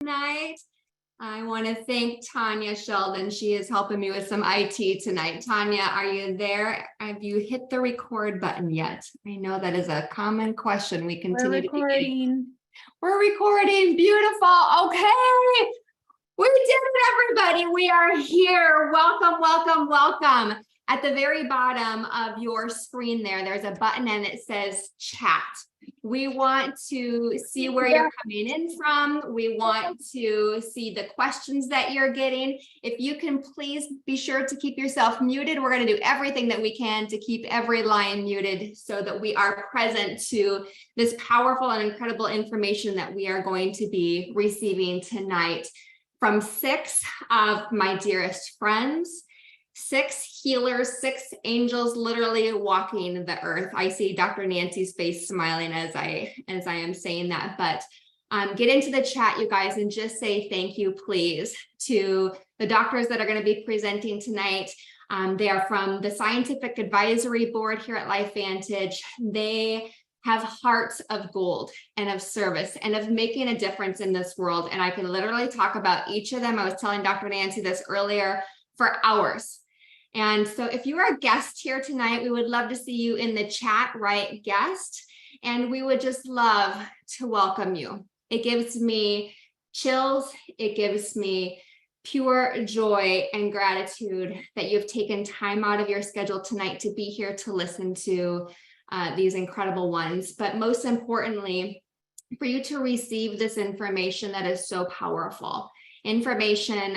Tonight. I want to thank Tanya Sheldon. She is helping me with some IT tonight. Tanya, are you there? Have you hit the record button yet? I know that is a common question we continue to be getting. We're recording. Beautiful. Okay. We did it, everybody. We are here. Welcome, welcome, welcome. At the very bottom of your screen there's a button and it says chat. We want to see where you're coming in from. We want to see the questions that you're getting. If you can please be sure to keep yourself muted. We're going to do everything that we can to keep every line muted so that we are present to this powerful and incredible information that we are going to be receiving tonight from 6 of my dearest friends. 6 healers, 6 angels literally walking the earth. I see Dr. Nancy's face smiling as I am saying that, but get into the chat, you guys, and just say thank you, please, to the doctors that are going to be presenting tonight. They are from the Scientific Advisory Board here at LifeVantage. They have hearts of gold and of service and of making a difference in this world. And I can literally talk about each of them. I was telling Dr. Nancy this earlier for hours. And so if you are a guest here tonight, we would love to see you in the chat, right, guest? And we would just love to welcome you. It gives me chills. It gives me pure joy and gratitude that you've taken time out of your schedule tonight to be here to listen to these incredible ones. But most importantly, for you to receive this information that is so powerful. Information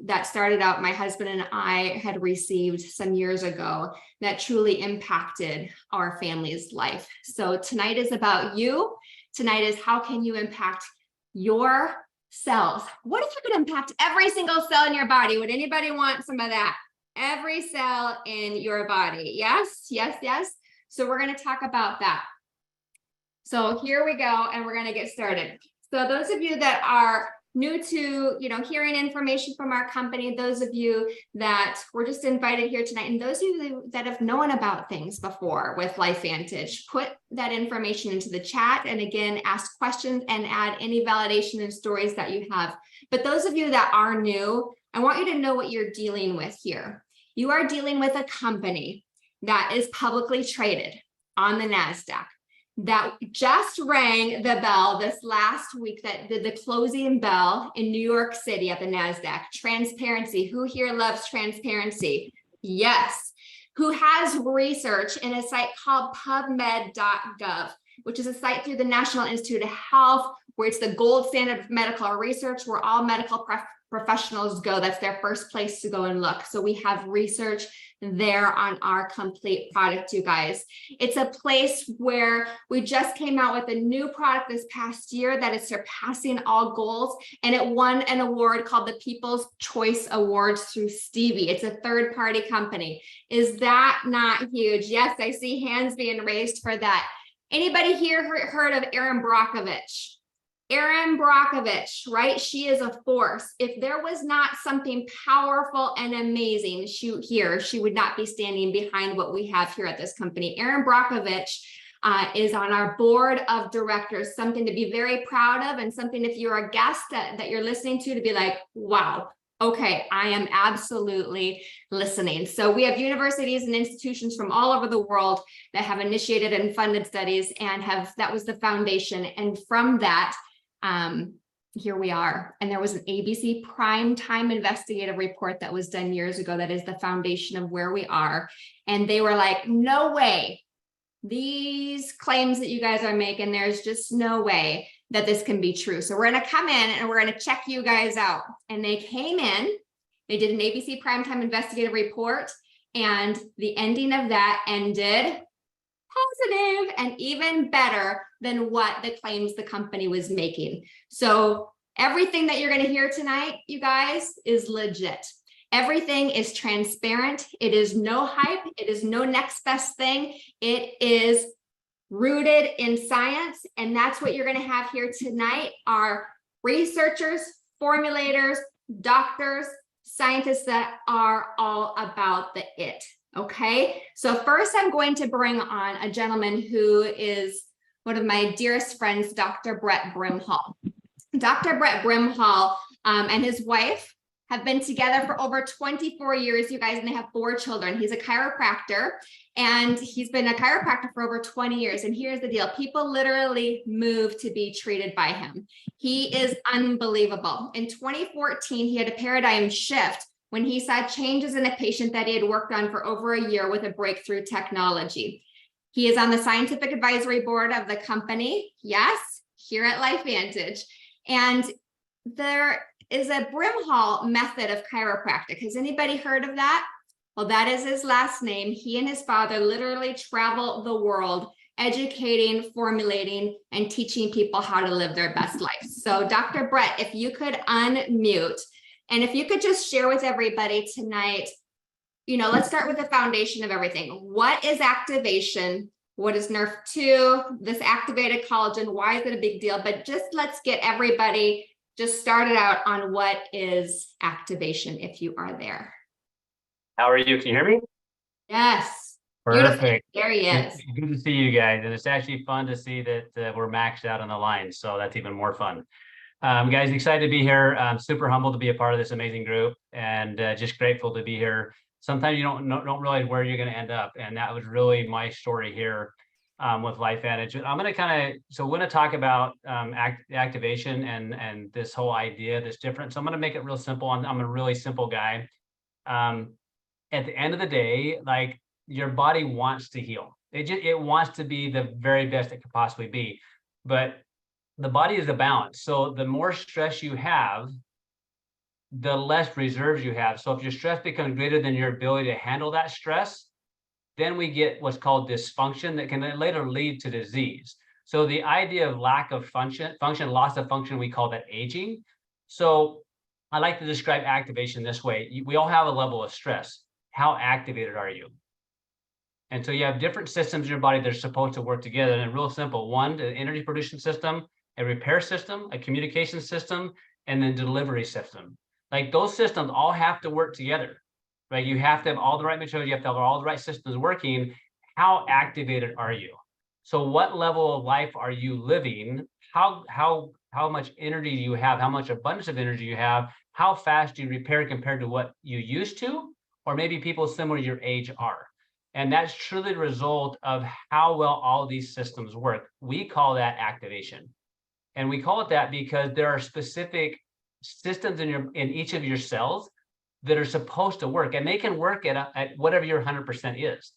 that started out, my husband and I had received some years ago that truly impacted our family's life. So tonight is about you. Tonight is how can you impact your cells? What if you could impact every single cell in your body? Would anybody want some of that? Every cell in your body. Yes, yes, yes. So we're going to talk about that. So here we go, and we're going to get started. So those of you that are new to, hearing information from our company, those of you that were just invited here tonight, and those of you that have known about things before with LifeVantage, put that information into the chat, and again, ask questions and add any validation and stories that you have. But those of you that are new, I want you to know what you're dealing with here. You are dealing with a company that is publicly traded on the NASDAQ, that just rang the bell this last week, that did the closing bell in New York City at the NASDAQ. Transparency. Who here loves transparency? Yes. Who has research in a site called pubmed.gov, which is a site through the National Institute of Health, where it's the gold standard of medical research, where all medical professionals go. That's their first place to go and look. So we have research there on our complete product, you guys. It's a place where we just came out with a new product this past year that is surpassing all goals, and it won an award called the People's Choice Awards through Stevie. It's a third-party company. Is that not huge? Yes, I see hands being raised for that. Anybody here heard of Erin Brockovich? Erin Brockovich, right? She is a force. If there was not something powerful and amazing she would not be standing behind what we have here at this company. Erin Brockovich is on our board of directors, something to be very proud of, and something, if you're a guest that you're listening to be like, wow, okay, I am absolutely listening. So we have universities and institutions from all over the world that have initiated and funded studies and that was the foundation. And from that, here we are. And there was an ABC primetime investigative report that was done years ago that is the foundation of where we are. And they were like, no way, these claims that you guys are making, there's just no way that this can be true. So we're going to come in and we're going to check you guys out. And they came in, they did an ABC primetime investigative report, and the ending of that ended positive and even better than what the claims the company was making. So everything that you're going to hear tonight, you guys, is legit. Everything is transparent. It is no hype. It is no next best thing. It is rooted in science. And that's what you're going to have here tonight are researchers, formulators, doctors, scientists that are all about the it. Okay, so first I'm going to bring on a gentleman who is one of my dearest friends, Dr. Brett Brimhall. Dr. Brett Brimhall and his wife have been together for over 24 years, you guys, and they have 4 children. He's a chiropractor, and he's been a chiropractor for over 20 years. And here's the deal. People literally move to be treated by him. He is unbelievable. In 2014, he had a paradigm shift when he saw changes in a patient that he had worked on for over a year with a breakthrough technology. He is on the scientific advisory board of the company. Yes, here at LifeVantage. And there is a Brimhall method of chiropractic. Has anybody heard of that? Well, that is his last name. He and his father literally travel the world, educating, formulating, and teaching people how to live their best life. So Dr. Brett, if you could unmute, and if you could just share with everybody tonight, let's start with the foundation of everything. What is activation? What is NRF2? This activated collagen, why is it a big deal? But just let's get everybody just started out on what is activation, if you are there. How are you? Can you hear me? Yes. Perfect. Beautiful. There he is. Good to see you guys. And it's actually fun to see that we're maxed out on the line. So that's even more fun. Guys, excited to be here. I'm super humbled to be a part of this amazing group, and just grateful to be here. Sometimes you don't realize where you're going to end up. And that was really my story here with LifeVantage. I'm going to we're going to talk about activation and this whole idea that's different. So I'm going to make it real simple. I'm a really simple guy. At the end of the day, like, your body wants to heal. It wants to be the very best it could possibly be. But the body is a balance. So the more stress you have, the less reserves you have. So if your stress becomes greater than your ability to handle that stress, then we get what's called dysfunction that can later lead to disease. So the idea of lack of function, loss of function, we call that aging. So I like to describe activation this way. We all have a level of stress. How activated are you? And so you have different systems in your body that are supposed to work together. And real simple: one, the energy production system, a repair system, a communication system, and then delivery system. Like, those systems all have to work together, right? You have to have all the right materials, you have to have all the right systems working. How activated are you? So what level of life are you living? How much energy do you have? How much abundance of energy you have? How fast do you repair compared to what you used to? Or maybe people similar to your age are. And that's truly the result of how well all these systems work. We call that activation. And we call it that because there are specific systems in each of your cells that are supposed to work, and they can work at whatever your 100% is.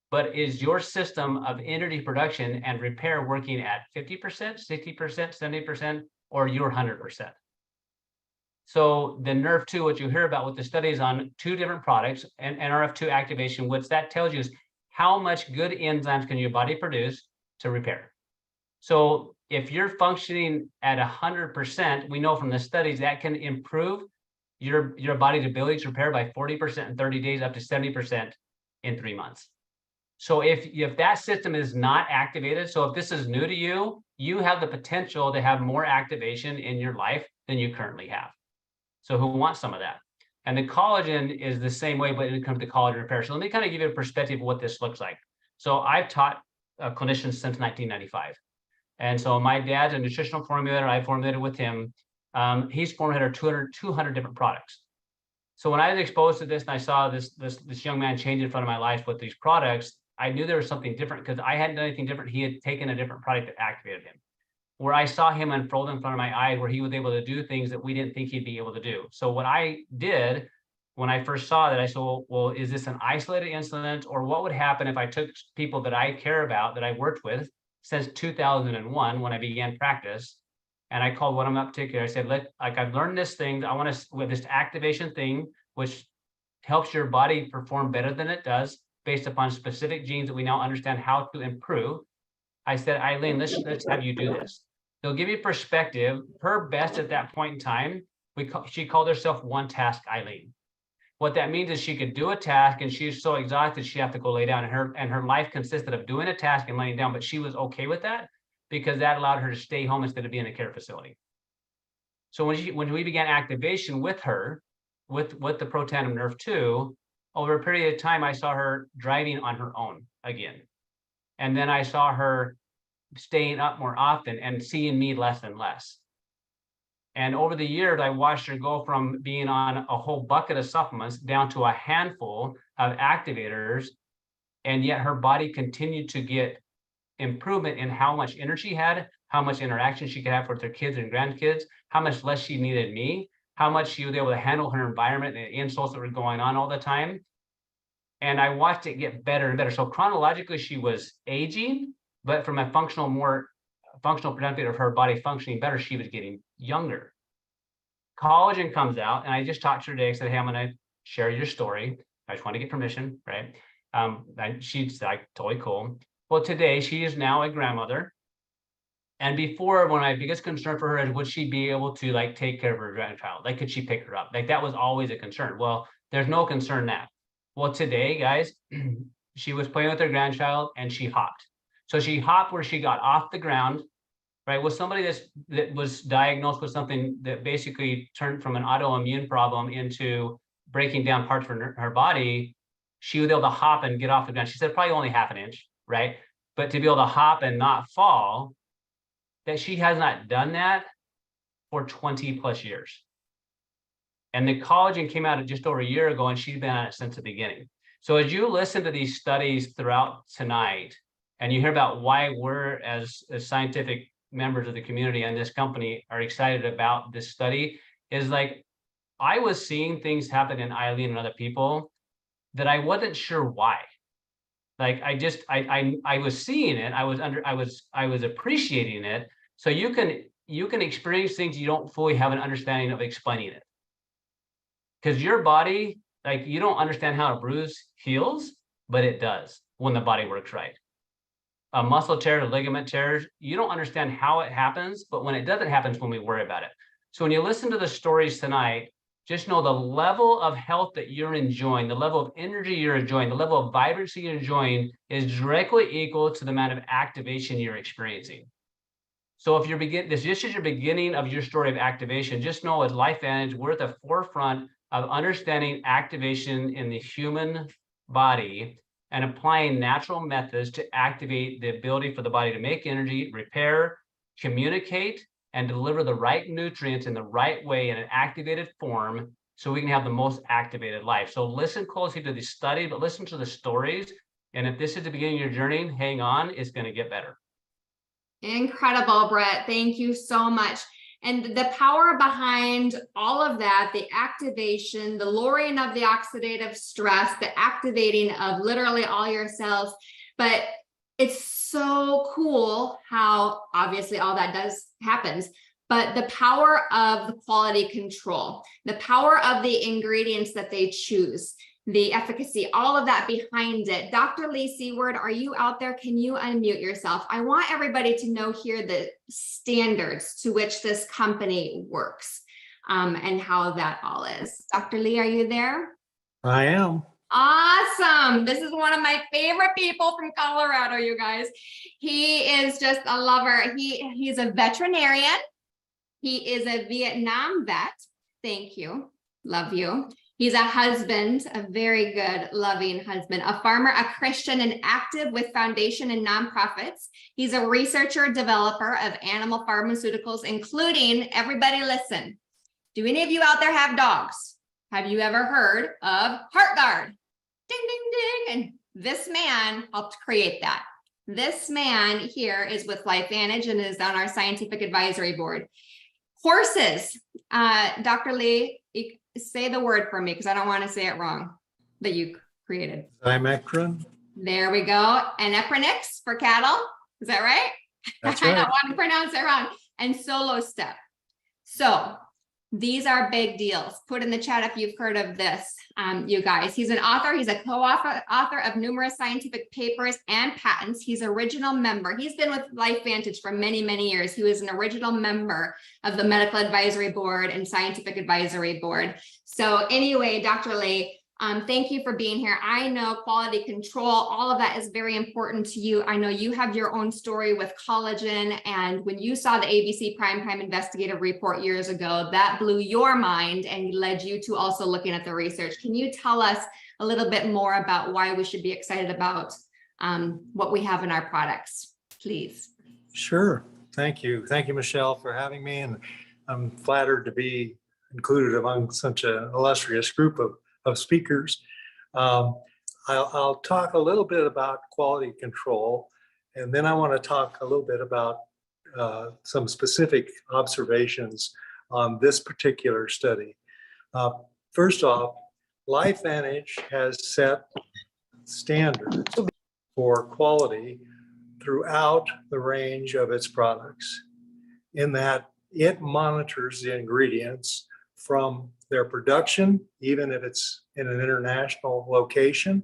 But is your system of energy production and repair working at 50%, 60%, 70%, or your 100%? So the NRF2, what you hear about with the studies on 2 different products, and NRF2 activation, what that tells you is how much good enzymes can your body produce to repair. So if you're functioning at 100%, we know from the studies that can improve your body's ability to repair by 40% in 30 days, up to 70% in 3 months. So if that system is not activated, so if this is new to you, you have the potential to have more activation in your life than you currently have. So who wants some of that? And the collagen is the same way, but when it comes to collagen repair. So let me kind of give you a perspective of what this looks like. So I've taught clinicians since 1995. And so my dad's a nutritional formulator. I formulated with him. He's formulated 200 different products. So when I was exposed to this and I saw this young man change in front of my life with these products, I knew there was something different because I hadn't done anything different. He had taken a different product that activated him, where I saw him unfold in front of my eyes, where he was able to do things that we didn't think he'd be able to do. So what I did when I first saw that, I said, well, is this an isolated incident, or what would happen if I took people that I care about, that I worked with since 2001 when I began practice, and I called one of them up particular. I said, I've learned this thing. I want to, with this activation thing, which helps your body perform better than it does based upon specific genes that we now understand how to improve. I said, Eileen, let's have you do this. They'll give you perspective. Her best at that point in time, she called herself One Task Eileen. What that means is she could do a task and she's so exhausted she had to go lay down, and her life consisted of doing a task and laying down, but she was okay with that because that allowed her to stay home instead of being in a care facility. So when we began activation with her, with the Protandim NRF2, over a period of time, I saw her driving on her own again. And then I saw her staying up more often and seeing me less and less. And over the years, I watched her go from being on a whole bucket of supplements down to a handful of activators. And yet her body continued to get improvement in how much energy she had, how much interaction she could have with her kids and grandkids, how much less she needed me, how much she was able to handle her environment and the insults that were going on all the time. And I watched it get better and better. So chronologically, she was aging, but from a more functional perspective of her body functioning better, she was getting younger. Collagen comes out, and I just talked to her today. I said, hey, I'm going to share your story. I just want to get permission, right? She's like, totally cool. Well, today she is now a grandmother. And before, one of my biggest concern for her is, would she be able to like take care of her grandchild? Like, could she pick her up? Like, that was always a concern. Well, there's no concern now. Well, today, guys, she was playing with her grandchild and she hopped. So she hopped where she got off the ground, right? With somebody that was diagnosed with something that basically turned from an autoimmune problem into breaking down parts of her body. She was able to hop and get off the ground. She said probably only half an inch, right? But to be able to hop and not fall, that she has not done that for 20 plus years. And the collagen came out just over a year ago, and she's been on it since the beginning. So as you listen to these studies throughout tonight, and you hear about why we're as scientific members of the community and this company are excited about this study, is like, I was seeing things happen in Eileen and other people that I wasn't sure why. Like, I was seeing it, I was appreciating it. So you can experience things you don't fully have an understanding of explaining it. Because your body, like, you don't understand how a bruise heals, but it does when the body works right. A muscle tear, a ligament tears, you don't understand how it happens, but when it doesn't happen is when we worry about it. So when you listen to the stories tonight, just know the level of health that you're enjoying, the level of energy you're enjoying, the level of vibrancy you're enjoying is directly equal to the amount of activation you're experiencing. So if this is your beginning of your story of activation, just know at LifeVantage, we're at the forefront of understanding activation in the human body and applying natural methods to activate the ability for the body to make energy, repair, communicate, and deliver the right nutrients in the right way in an activated form so we can have the most activated life. So listen closely to the study, but listen to the stories. And if this is the beginning of your journey, hang on, it's going to get better. Incredible, Brett. Thank you so much. And the power behind all of that, the activation, the lowering of the oxidative stress, the activating of literally all your cells. But it's so cool how obviously all that happens, but the power of the quality control, the power of the ingredients that they choose, the efficacy, all of that behind it. Dr. Lee Seward, are you out there? Can you unmute yourself? I want everybody to know here the standards to which this company works and how that all is. Dr. Lee, are you there? I am. Awesome. This is one of my favorite people from Colorado, you guys. He is just a lover. He's a veterinarian. He is a Vietnam vet. Thank you. Love you. He's a husband, a very good, loving husband, a farmer, a Christian, and active with foundation and nonprofits. He's a researcher, developer of animal pharmaceuticals, including, everybody listen, do any of you out there have dogs? Have you ever heard of HeartGuard? Ding, ding, ding. And this man helped create that. This man here is with LifeVantage and is on our scientific advisory board. Horses, Dr. Lee, say the word for me because I don't want to say it wrong that you created. Zymectrin. There we go. And Epronix for cattle. Is that right? That's I right. don't want to pronounce it wrong. And Solo Step. So these are big deals. Put in the chat if you've heard of this, you guys. He's an author. He's a co-author of numerous scientific papers and patents. He's an original member. He's been with LifeVantage for many, many years. He was an original member of the Medical Advisory Board and Scientific Advisory Board. So anyway, Dr. Lee, thank you for being here. I know quality control, all of that is very important to you. I know you have your own story with collagen. And when you saw the ABC Primetime Investigative Report years ago, that blew your mind and led you to also looking at the research. Can you tell us a little bit more about why we should be excited about what we have in our products, please? Sure. Thank you. Thank you, Michelle, for having me. And I'm flattered to be included among such an illustrious group of speakers. I'll talk a little bit about quality control, and then I want to talk a little bit about some specific observations on this particular study. First off, LifeVantage has set standards for quality throughout the range of its products, in that it monitors the ingredients from their production, even if it's in an international location.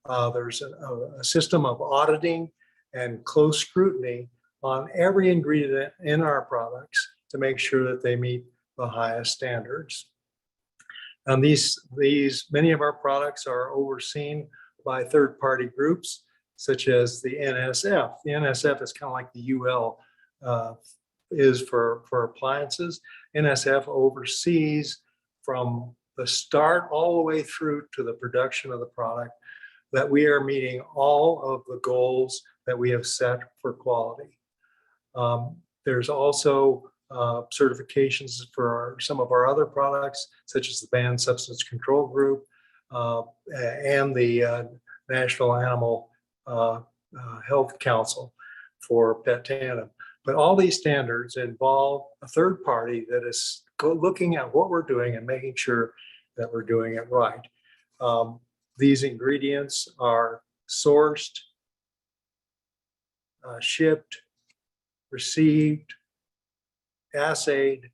There's a system of auditing and close scrutiny on every ingredient in our products to make sure that they meet the highest standards. And many of our products are overseen by third-party groups, such as the NSF. The NSF is kind of like the UL is for appliances. NSF oversees from the start all the way through to the production of the product that we are meeting all of the goals that we have set for quality. There's also certifications for some of our other products, such as the Banned Substance Control Group and the National Animal Health Council for pet tandem. But all these standards involve a third party that is looking at what we're doing and making sure that we're doing it right. These ingredients are sourced, shipped, received, assayed,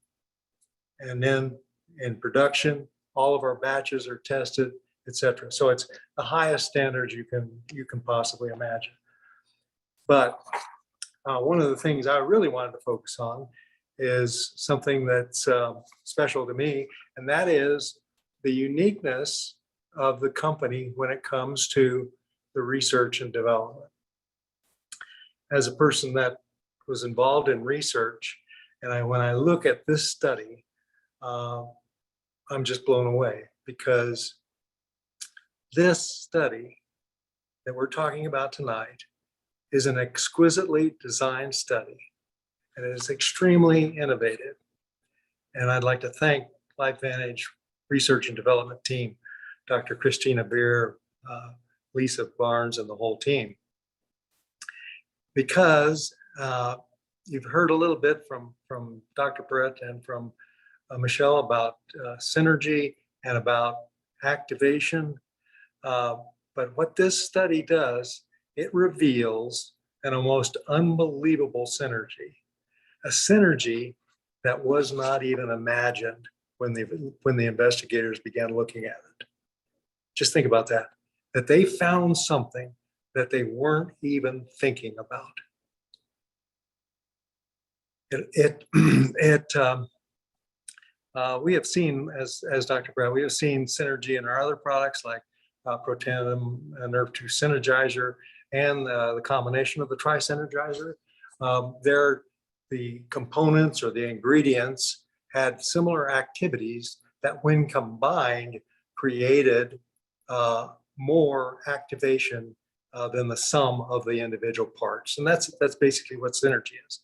and then in production, all of our batches are tested, etc. So it's the highest standards you can possibly imagine. But one of the things I really wanted to focus on is something that's special to me, and that is the uniqueness of the company when it comes to the research and development. As a person that was involved in research, and when I look at this study, I'm just blown away, because this study that we're talking about tonight is an exquisitely designed study, and it is extremely innovative. And I'd like to thank LifeVantage Research and Development Team, Dr. Christina Beer, Lisa Barnes, and the whole team. Because you've heard a little bit from Dr. Brett and from Michelle about synergy and about activation. But what this study does, it reveals an almost unbelievable synergy, a synergy that was not even imagined when the investigators began looking at it. Just think about that they found something that they weren't even thinking about. We have seen, as Dr. Brad, we have seen synergy in our other products like Protandim, NRF2 Synergizer, and the combination of the Tri-Synergizer. The components or the ingredients had similar activities that, when combined, created more activation than the sum of the individual parts. And that's basically what synergy is.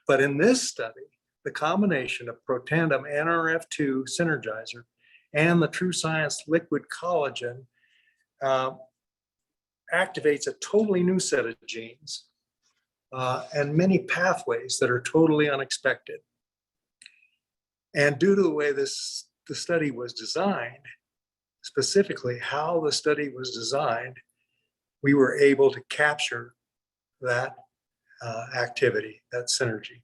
But in this study, the combination of Protandim NRF2 Synergizer and the TrueScience liquid collagen activates a totally new set of genes and many pathways that are totally unexpected. And due to the way the study was designed, specifically how the study was designed, we were able to capture that activity, that synergy.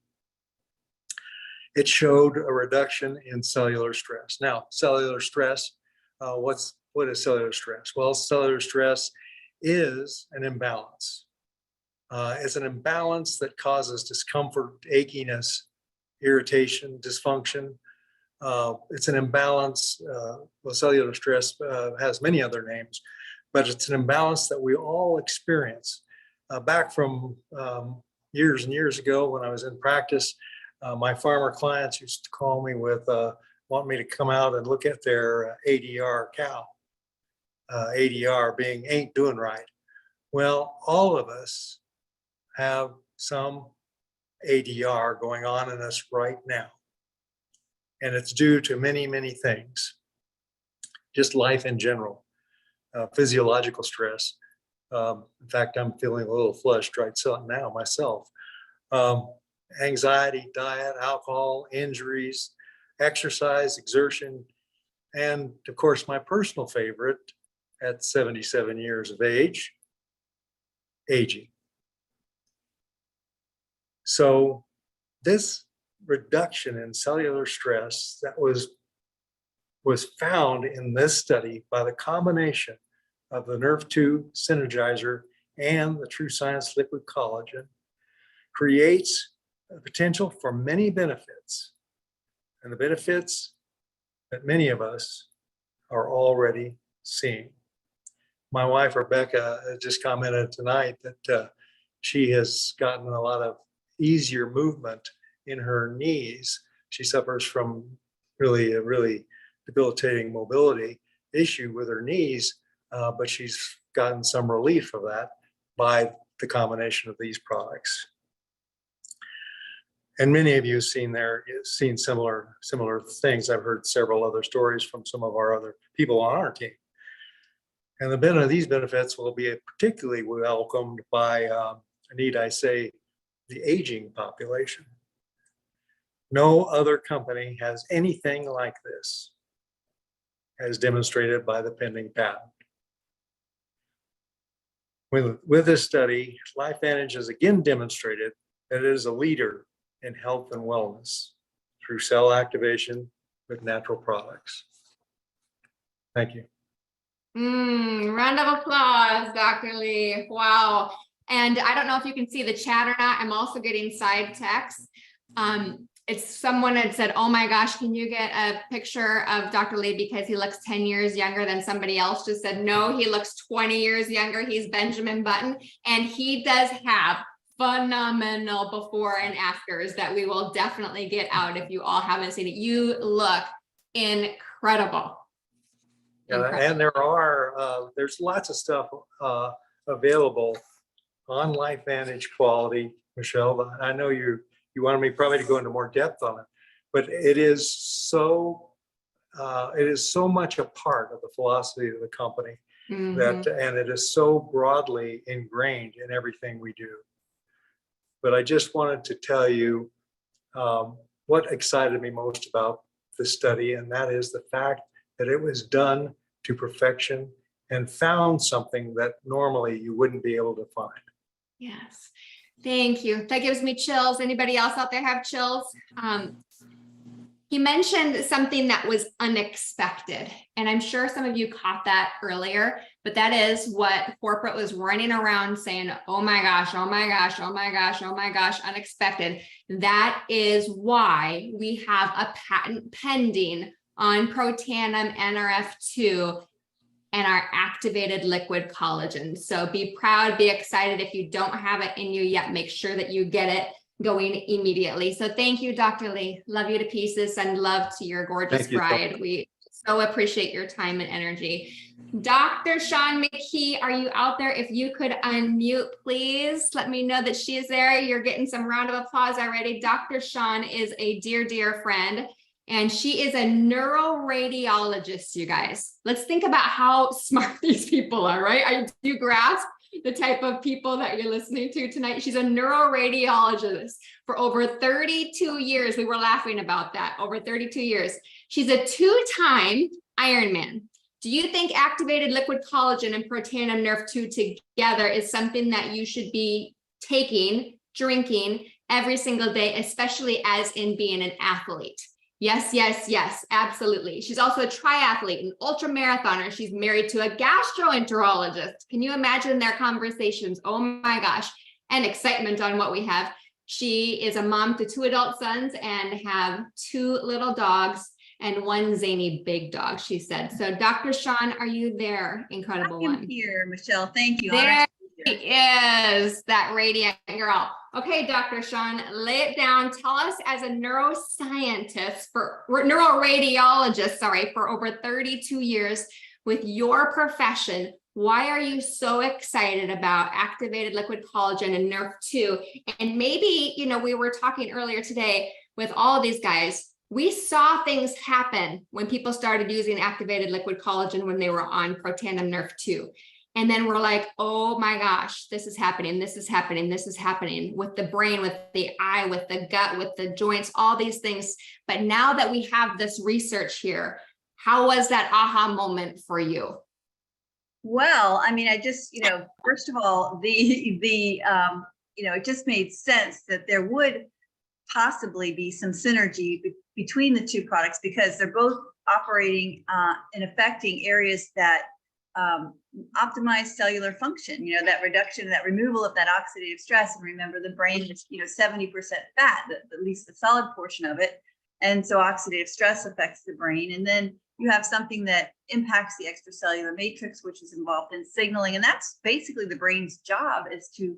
It showed a reduction in cellular stress. Now, cellular stress, what is cellular stress? Well, cellular stress is an imbalance. It's an imbalance that causes discomfort, achiness, irritation, dysfunction. It's an imbalance. Well, cellular stress has many other names, but it's an imbalance that we all experience. Back from years and years ago when I was in practice, my farmer clients used to call me with, want me to come out and look at their ADR cow. ADR being ain't doing right. Well, all of us have some ADR going on in us right now. And it's due to many, many things. Just life in general, physiological stress. In fact, I'm feeling a little flushed right now myself. Anxiety, diet, alcohol, injuries, exercise, exertion, and of course, my personal favorite at 77 years of age, aging. So this reduction in cellular stress that was found in this study by the combination of the NRF2 synergizer and the True Science liquid collagen creates a potential for many benefits, and the benefits that many of us are already seeing. My wife, Rebecca, just commented tonight that she has gotten a lot of easier movement in her knees. She suffers from a really debilitating mobility issue with her knees, but she's gotten some relief of that by the combination of these products. And many of you have seen similar things. I've heard several other stories from some of our other people on our team. And these benefits will be particularly welcomed by, need I say, the aging population. No other company has anything like this, as demonstrated by the pending patent. With this study, LifeVantage has again demonstrated that it is a leader in health and wellness through cell activation with natural products. Thank you. Round of applause, Dr. Lee. Wow. And I don't know if you can see the chat or not. I'm also getting side texts. It's someone had said, oh my gosh, can you get a picture of Dr. Lee because he looks 10 years younger than somebody else just said, no, he looks 20 years younger. He's Benjamin Button. And he does have phenomenal before and afters that we will definitely get out if you all haven't seen it. You look incredible. And there's lots of stuff available on LifeVantage Quality, Michelle. I know you wanted me probably to go into more depth on it, but it is so much a part of the philosophy of the company and it is so broadly ingrained in everything we do. But I just wanted to tell you what excited me most about this study, and that is the fact that it was done to perfection and found something that normally you wouldn't be able to find. Yes, thank you. That gives me chills. Anybody else out there have chills? He mentioned something that was unexpected, and I'm sure some of you caught that earlier, but that is what corporate was running around saying, oh my gosh, oh my gosh, oh my gosh, oh my gosh, unexpected. That is why we have a patent pending on Protandim NRF2 and our activated liquid collagen. So be proud, be excited. If you don't have it in you yet, make sure that you get it going immediately. So thank you, Dr. Lee. Love you to pieces and love to your gorgeous bride. We so appreciate your time and energy. Dr. Sean McKee, are you out there? If you could unmute, please let me know that she is there. You're getting some round of applause already. Dr. Sean is a dear, dear friend, and she is a neuroradiologist, you guys. Let's think about how smart these people are, right? I do grasp the type of people that you're listening to tonight. She's a neuroradiologist for over 32 years. We were laughing about that, over 32 years. She's a two-time Ironman. Do you think activated liquid collagen and Protandim NRF2 together is something that you should be taking, drinking every single day, especially as in being an athlete? Yes, yes, yes, absolutely. She's also a triathlete, an ultra marathoner. She's married to a gastroenterologist. Can you imagine their conversations? Oh my gosh, and excitement on what we have. She is a mom to 2 adult sons and have 2 little dogs and 1 zany big dog, she said. So Dr. Sean, are you there? Incredible one. I'm here, Michelle. Thank you. There is that radiant girl. Okay, Dr. Sean, lay it down. Tell us, as a neuroscientist, neuroradiologist, for over 32 years with your profession, why are you so excited about activated liquid collagen and NRF2? And maybe, we were talking earlier today with all of these guys, we saw things happen when people started using activated liquid collagen when they were on Protandim NRF2. And then we're like, oh my gosh, this is happening, this is happening, this is happening with the brain, with the eye, with the gut, with the joints, all these things. But now that we have this research here, how was that aha moment for you? Well, I mean, I just, first of all, it just made sense that there would possibly be some synergy between the two products, because they're both operating and affecting areas that optimize cellular function, that reduction, that removal of that oxidative stress. And remember, the brain is, 70% fat, at least the solid portion of it. And so oxidative stress affects the brain. And then you have something that impacts the extracellular matrix, which is involved in signaling. And that's basically the brain's job, is to,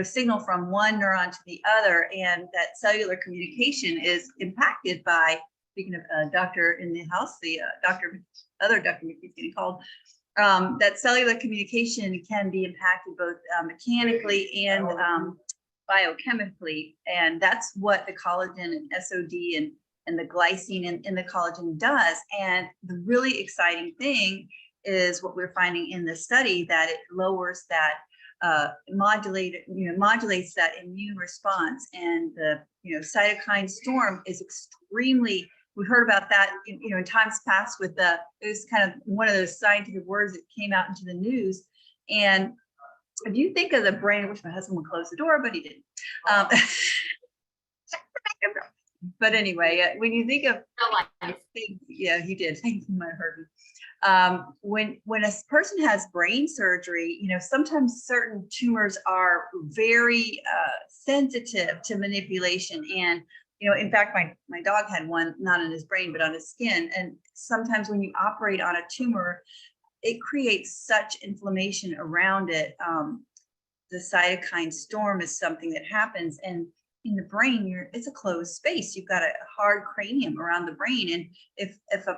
signal from one neuron to the other. And that cellular communication is impacted by, speaking of doctor in the house, the other Dr. McKee's getting called, that cellular communication can be impacted both mechanically and biochemically. And that's what the collagen and SOD and the glycine in the collagen does. And the really exciting thing is what we're finding in the study, that it lowers that, modulates that immune response. And the, cytokine storm is extremely, we heard about that, in times past with it was kind of one of those scientific words that came out into the news. And if you think of the brain, I wish my husband would close the door, but he didn't. But anyway, when you think of things, yeah, he did. Thank you, might have heard me. When a person has brain surgery, sometimes certain tumors are very sensitive to manipulation. And in fact, my dog had one, not in his brain, but on his skin. And sometimes when you operate on a tumor, it creates such inflammation around it. The cytokine storm is something that happens. And in the brain, it's a closed space. You've got a hard cranium around the brain. And if I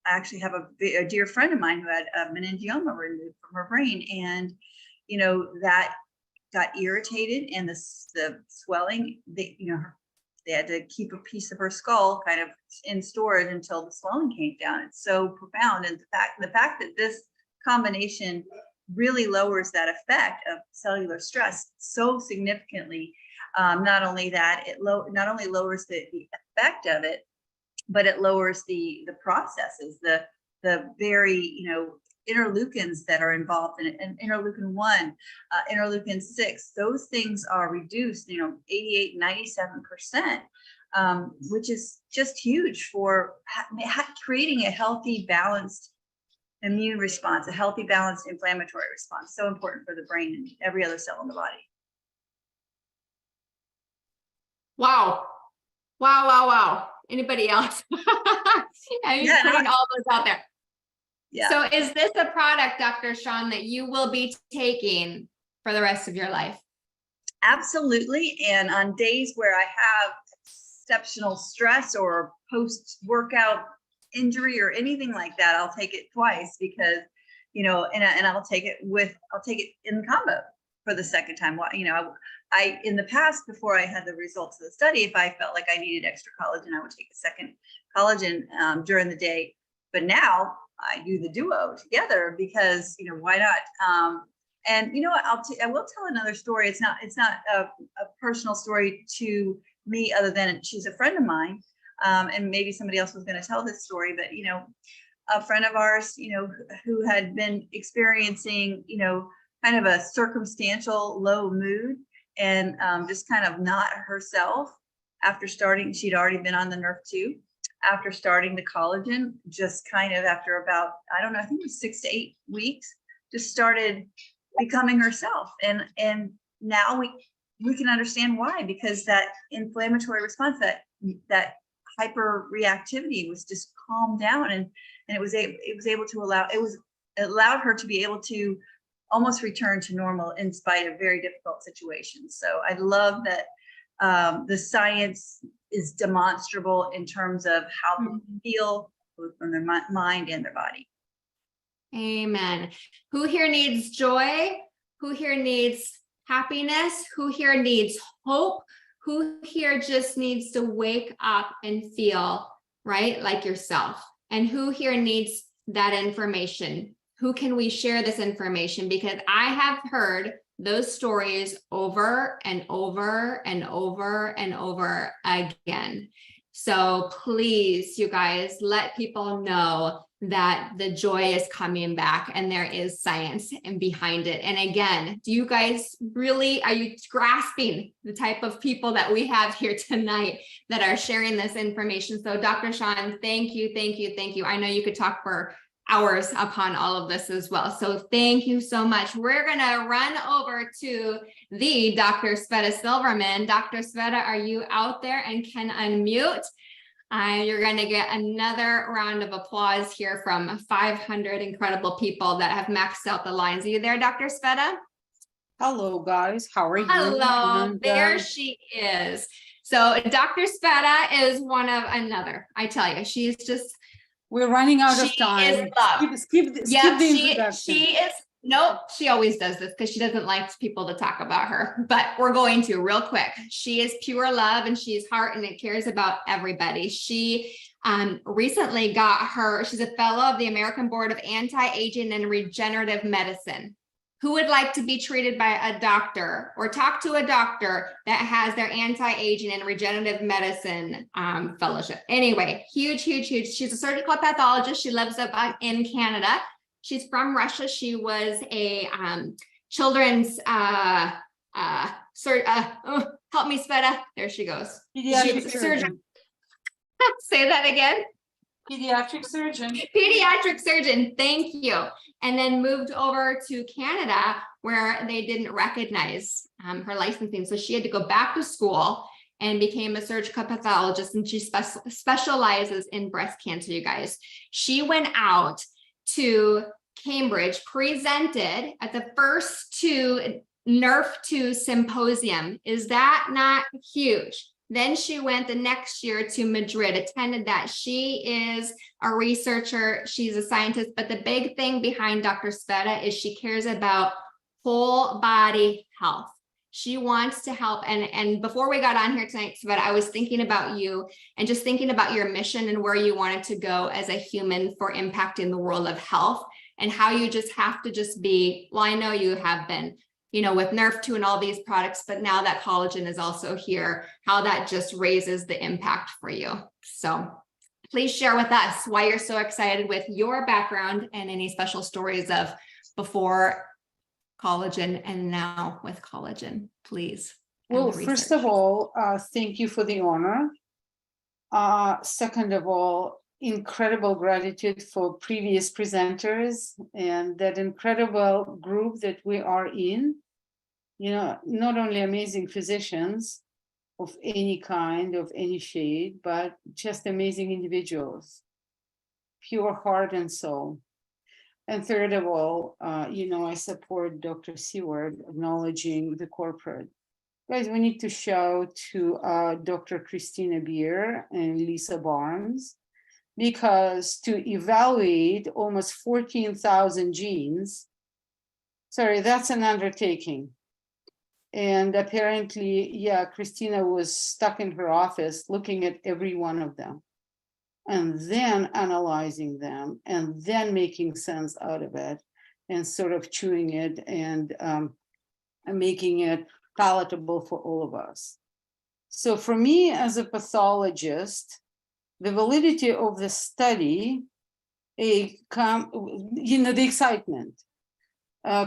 actually have a dear friend of mine who had a meningioma removed from her brain, and that got irritated, and the swelling, they had to keep a piece of her skull kind of in storage until the swelling came down. It's so profound. And the fact that this combination really lowers that effect of cellular stress so significantly. Not only that, it not only lowers the effect of it, but it lowers the processes, the very interleukins that are involved in it, and interleukin 1, interleukin 6. Those things are reduced, 88, 97%, which is just huge for creating a healthy, balanced immune response, a healthy, balanced inflammatory response. So important for the brain and every other cell in the body. Wow. Wow, wow, wow. Anybody else? I'm putting all those out there. Yeah. So is this a product, Dr. Sean, that you will be taking for the rest of your life? Absolutely. And on days where I have exceptional stress or post-workout injury or anything like that, I'll take it twice, because, and I'll take it in combo for the second time. I in the past, before I had the results of the study, if I felt like I needed extra collagen, I would take a second collagen during the day. But now I do the duo together, because why not? And I will tell another story. It's not a personal story to me, other than she's a friend of mine, and maybe somebody else was going to tell this story. But a friend of ours, who had been experiencing kind of a circumstantial low mood, and just kind of not herself after starting. She'd already been on the NRF2. After starting the collagen, just kind of after about, I don't know, I think it was 6 to 8 weeks, just started becoming herself. And now we can understand why, because that inflammatory response, that hyper reactivity was just calmed down, and it allowed her to be able to almost return to normal in spite of very difficult situations. So I love that the science is demonstrable in terms of how people feel, both from their mind and their body. Amen. Who here needs joy? Who here needs happiness? Who here needs hope? Who here just needs to wake up and feel, right, like yourself? And who here needs that information? Who can we share this information? Because I have heard those stories over and over and over and over again. So please, you guys, let people know that the joy is coming back and there is science and behind it. And again, do you guys really, are you grasping the type of people that we have here tonight that are sharing this information? So Dr. Sean, thank you, thank you, thank you. I know you could talk for hours upon all of this as well. So thank you so much. We're gonna run over to the Dr. Sveta Silverman. Dr. Sveta, are you out there and can unmute? You're going to get another round of applause here from 500 incredible people that have maxed out the lines. Are you there, Dr. Sveta? Hello, guys. How are you? Hello, And, there she is. So Dr. Sveta is one of another. I tell you, she's just, we're running out of she time. is love. Skip yeah, the introduction. she is. Nope, she always does this because she doesn't like people to talk about her, but we're going to real quick. She is pure love and she's heart and it cares about everybody. She recently she's a fellow of the American Board of Anti-Aging and Regenerative Medicine. Who would like to be treated by a doctor or talk to a doctor that has their anti-aging and regenerative medicine fellowship? Anyway, huge, huge, huge. She's a surgical pathologist. She lives up in Canada. She's from Russia. She was a children's help me, Sveta. There she goes. Pediatric surgeon. Say that again. Pediatric surgeon. Pediatric surgeon. Thank you. And then moved over to Canada where they didn't recognize her licensing. So she had to go back to school and became a surgical pathologist. And she specializes in breast cancer, you guys. She went out to Cambridge, presented at the first two NRF2 symposium. Is that not huge? Then she went the next year to Madrid, attended that. She is a researcher, she's a scientist, but the big thing behind Dr. Sveta is she cares about whole body health. She wants to help. And before we got on here tonight, Sveta, I was thinking about you and just thinking about your mission and where you wanted to go as a human for impacting the world of health and how you just have to just be, well, I know you have been, you know, with NRF2 and all these products, but now that collagen is also here, how that just raises the impact for you. So please share with us why you're so excited with your background and any special stories of before collagen and now with collagen, please. Well, first of all, thank you for the honor. Second of all, incredible gratitude for previous presenters and that incredible group that we are in. You know, not only amazing physicians of any kind, of any shade, but just amazing individuals, pure heart and soul. And third of all, you know, I support Dr. Seward acknowledging the corporate. Guys, we need to shout to Dr. Christina Beer and Lisa Barnes, because to evaluate almost 14,000 genes, sorry, that's an undertaking. And apparently, yeah, Christina was stuck in her office looking at every one of them and then analyzing them and then making sense out of it and sort of chewing it and making it palatable for all of us. So for me as a pathologist, the validity of the study, the excitement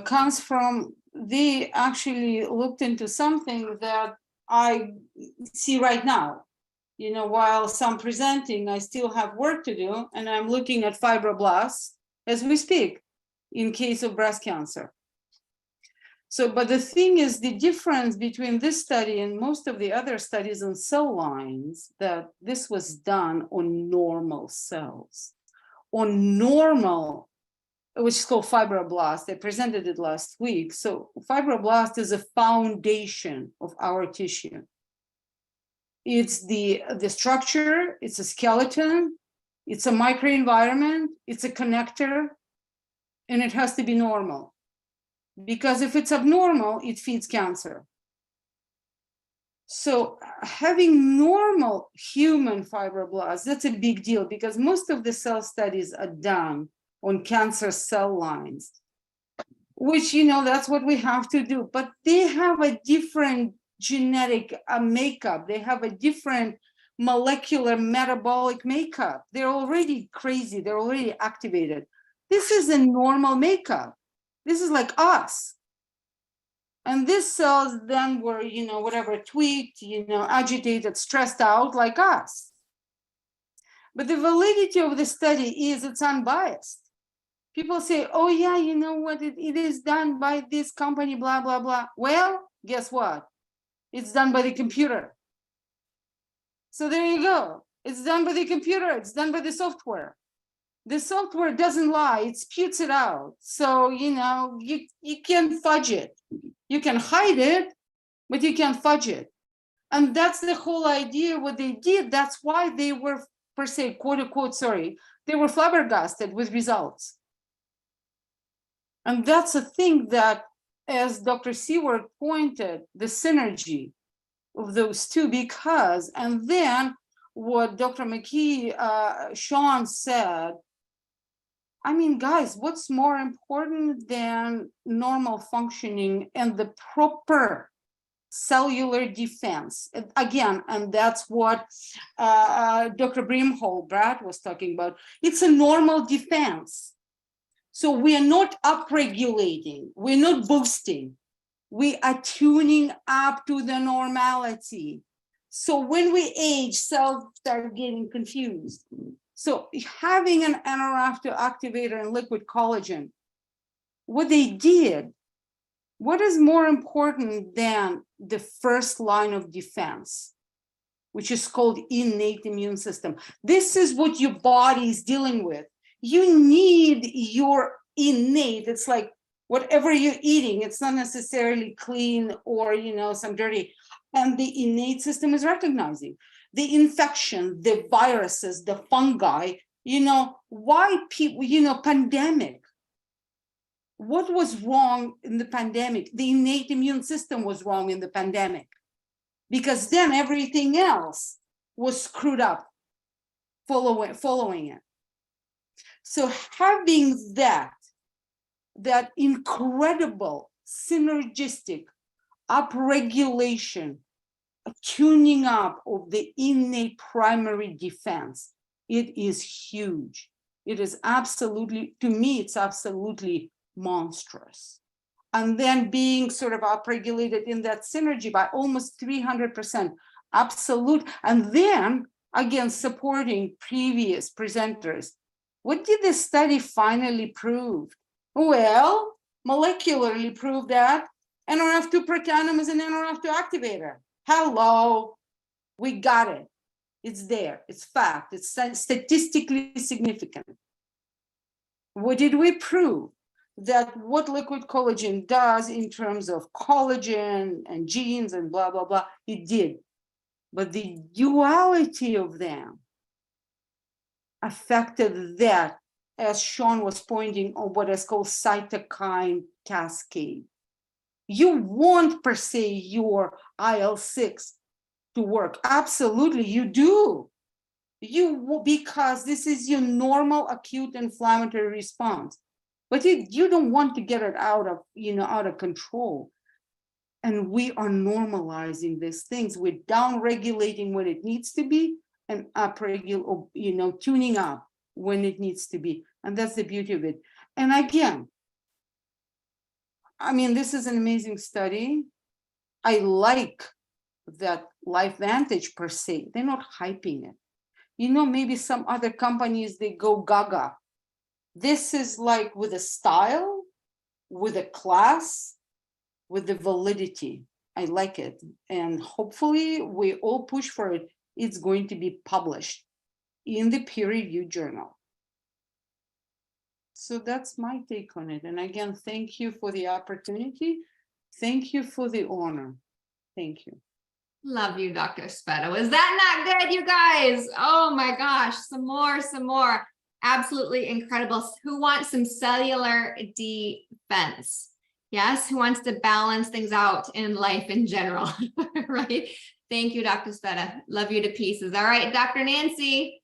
comes from they actually looked into something that I see right now. You know, while some presenting, I still have work to do, and I'm looking at fibroblasts as we speak in case of breast cancer. So, but the thing is, the difference between this study and most of the other studies on cell lines, that this was done on normal cells, on normal, which is called fibroblast. I presented it last week. So fibroblast is a foundation of our tissue. It's the structure, it's a skeleton, it's a microenvironment, it's a connector, and it has to be normal. Because if it's abnormal, it feeds cancer. So having normal human fibroblasts, that's a big deal because most of the cell studies are done on cancer cell lines, which, you know, that's what we have to do. But they have a different genetic makeup. They have a different molecular metabolic makeup. They're already crazy. They're already activated. This is a normal makeup. This is like us. And these cells then were, you know, whatever, tweaked, you know, agitated, stressed out like us. But the validity of the study is it's unbiased. People say, oh yeah, you know what, it is done by this company, blah, blah, blah. Well, guess what? It's done by the computer. So there you go. It's done by the computer. It's done by the software. The software doesn't lie. It spits it out. So, you know, you can't fudge it. You can hide it, but you can't fudge it. And that's the whole idea what they did. That's why they were, per se, quote unquote, sorry, they were flabbergasted with results. And that's a thing that, as Dr. Seward pointed, the synergy of those two, because, and then what Dr. McKee, Sean said, I mean, guys, what's more important than normal functioning and the proper cellular defense? Again, and that's what Dr. Brimhall, Brad, was talking about. It's a normal defense. So we are not upregulating, we're not boosting. We are tuning up to the normality. So when we age, cells start getting confused. So having an NRF2 activator and liquid collagen, what they did, what is more important than the first line of defense, which is called innate immune system? This is what your body is dealing with. You need your innate, it's like whatever you're eating, it's not necessarily clean or, you know, some dirty, and the innate system is recognizing the infection, the viruses, the fungi, you know, why people, you know, pandemic. What was wrong in the pandemic? The innate immune system was wrong in the pandemic because then everything else was screwed up following it. So having that incredible synergistic upregulation, tuning up of the innate primary defense, it is huge. It is absolutely, to me, it's absolutely monstrous. And then being sort of upregulated in that synergy by almost 300%, absolute. And then again, supporting previous presenters. What did the study finally prove? Well, molecularly proved that NRF2 protanum is an NRF2 activator. Hello, we got it. It's there, it's fact, it's statistically significant. What did we prove? That what liquid collagen does in terms of collagen and genes and blah, blah, blah, it did. But the duality of them affected that, as Sean was pointing on what is called cytokine cascade. You want per se your IL-6 to work. Absolutely, you do. Because this is your normal acute inflammatory response. But you don't want to get it out of control. And we are normalizing these things. We're down regulating when it needs to be and tuning up when it needs to be. And that's the beauty of it. And again, I mean, this is an amazing study. I like that LifeVantage per se, they're not hyping it. Maybe some other companies, they go gaga. This is like with a style, with a class, with the validity. I like it. And hopefully we all push for it. It's going to be published in the peer-reviewed journal. So that's my take on it. And again, thank you for the opportunity. Thank you for the honor. Thank you. Love you, Dr. Speta. Was that not good, you guys? Oh my gosh, some more. Absolutely incredible. Who wants some cellular defense? Yes, who wants to balance things out in life in general, right? Thank you, Dr. Sveta. Love you to pieces. All right, Dr. Nancy,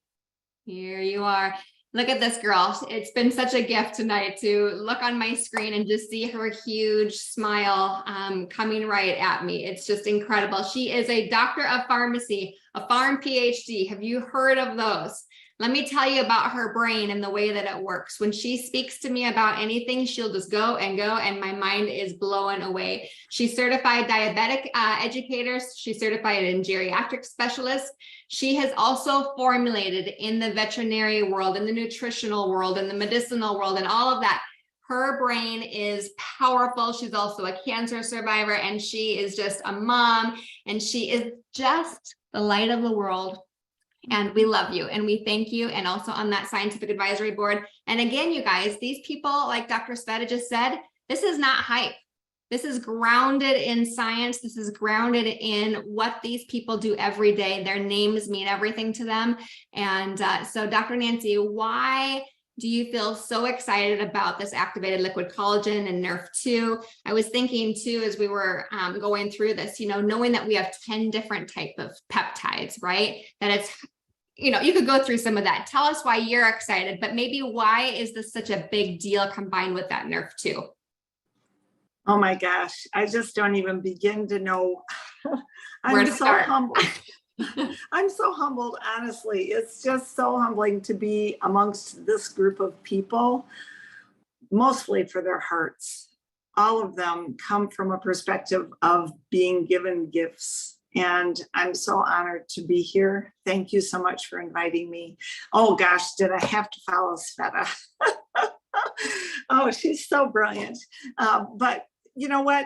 here you are. Look at this girl. It's been such a gift tonight to look on my screen and just see her huge smile coming right at me. It's just incredible. She is a doctor of pharmacy, a pharm PhD. Have you heard of those? Let me tell you about her brain and the way that it works. When she speaks to me about anything, she'll just go, and my mind is blown away. She's certified diabetic educator. She's certified in geriatric specialist. She has also formulated in the veterinary world, in the nutritional world, in the medicinal world, and all of that. Her brain is powerful. She's also a cancer survivor, and she is just a mom, and she is just the light of the world. And we love you and we thank you. And also on that scientific advisory board. And again, you guys, these people, like Dr. Sveta just said, this is not hype. This is grounded in science. This is grounded in what these people do every day. Their names mean everything to them. And so Dr. Nancy, why do you feel so excited about this activated liquid collagen and NRF2? I was thinking too, as we were going through this, knowing that we have 10 different type of peptides, right? That it's, you could go through some of that. Tell us why you're excited, but maybe why is this such a big deal combined with that NRF2? Oh my gosh, I just don't even begin to know. Where to start? Humbled. I'm so humbled, honestly. It's just so humbling to be amongst this group of people, mostly for their hearts. All of them come from a perspective of being given gifts. And I'm so honored to be here. Thank you so much for inviting me. Oh gosh, did I have to follow Sveta? Oh, she's so brilliant. But you know what?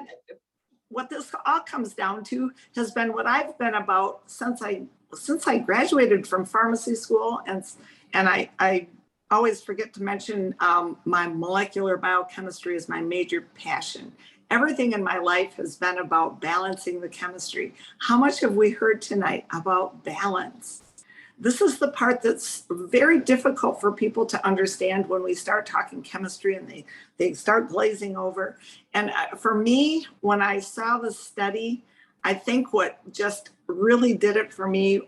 What this all comes down to has been what I've been about since I graduated from pharmacy school, and I always forget to mention my molecular biochemistry is my major passion. Everything in my life has been about balancing the chemistry. How much have we heard tonight about balance? This is the part that's very difficult for people to understand when we start talking chemistry and they start glazing over. And for me, when I saw the study, I think what just really did it for me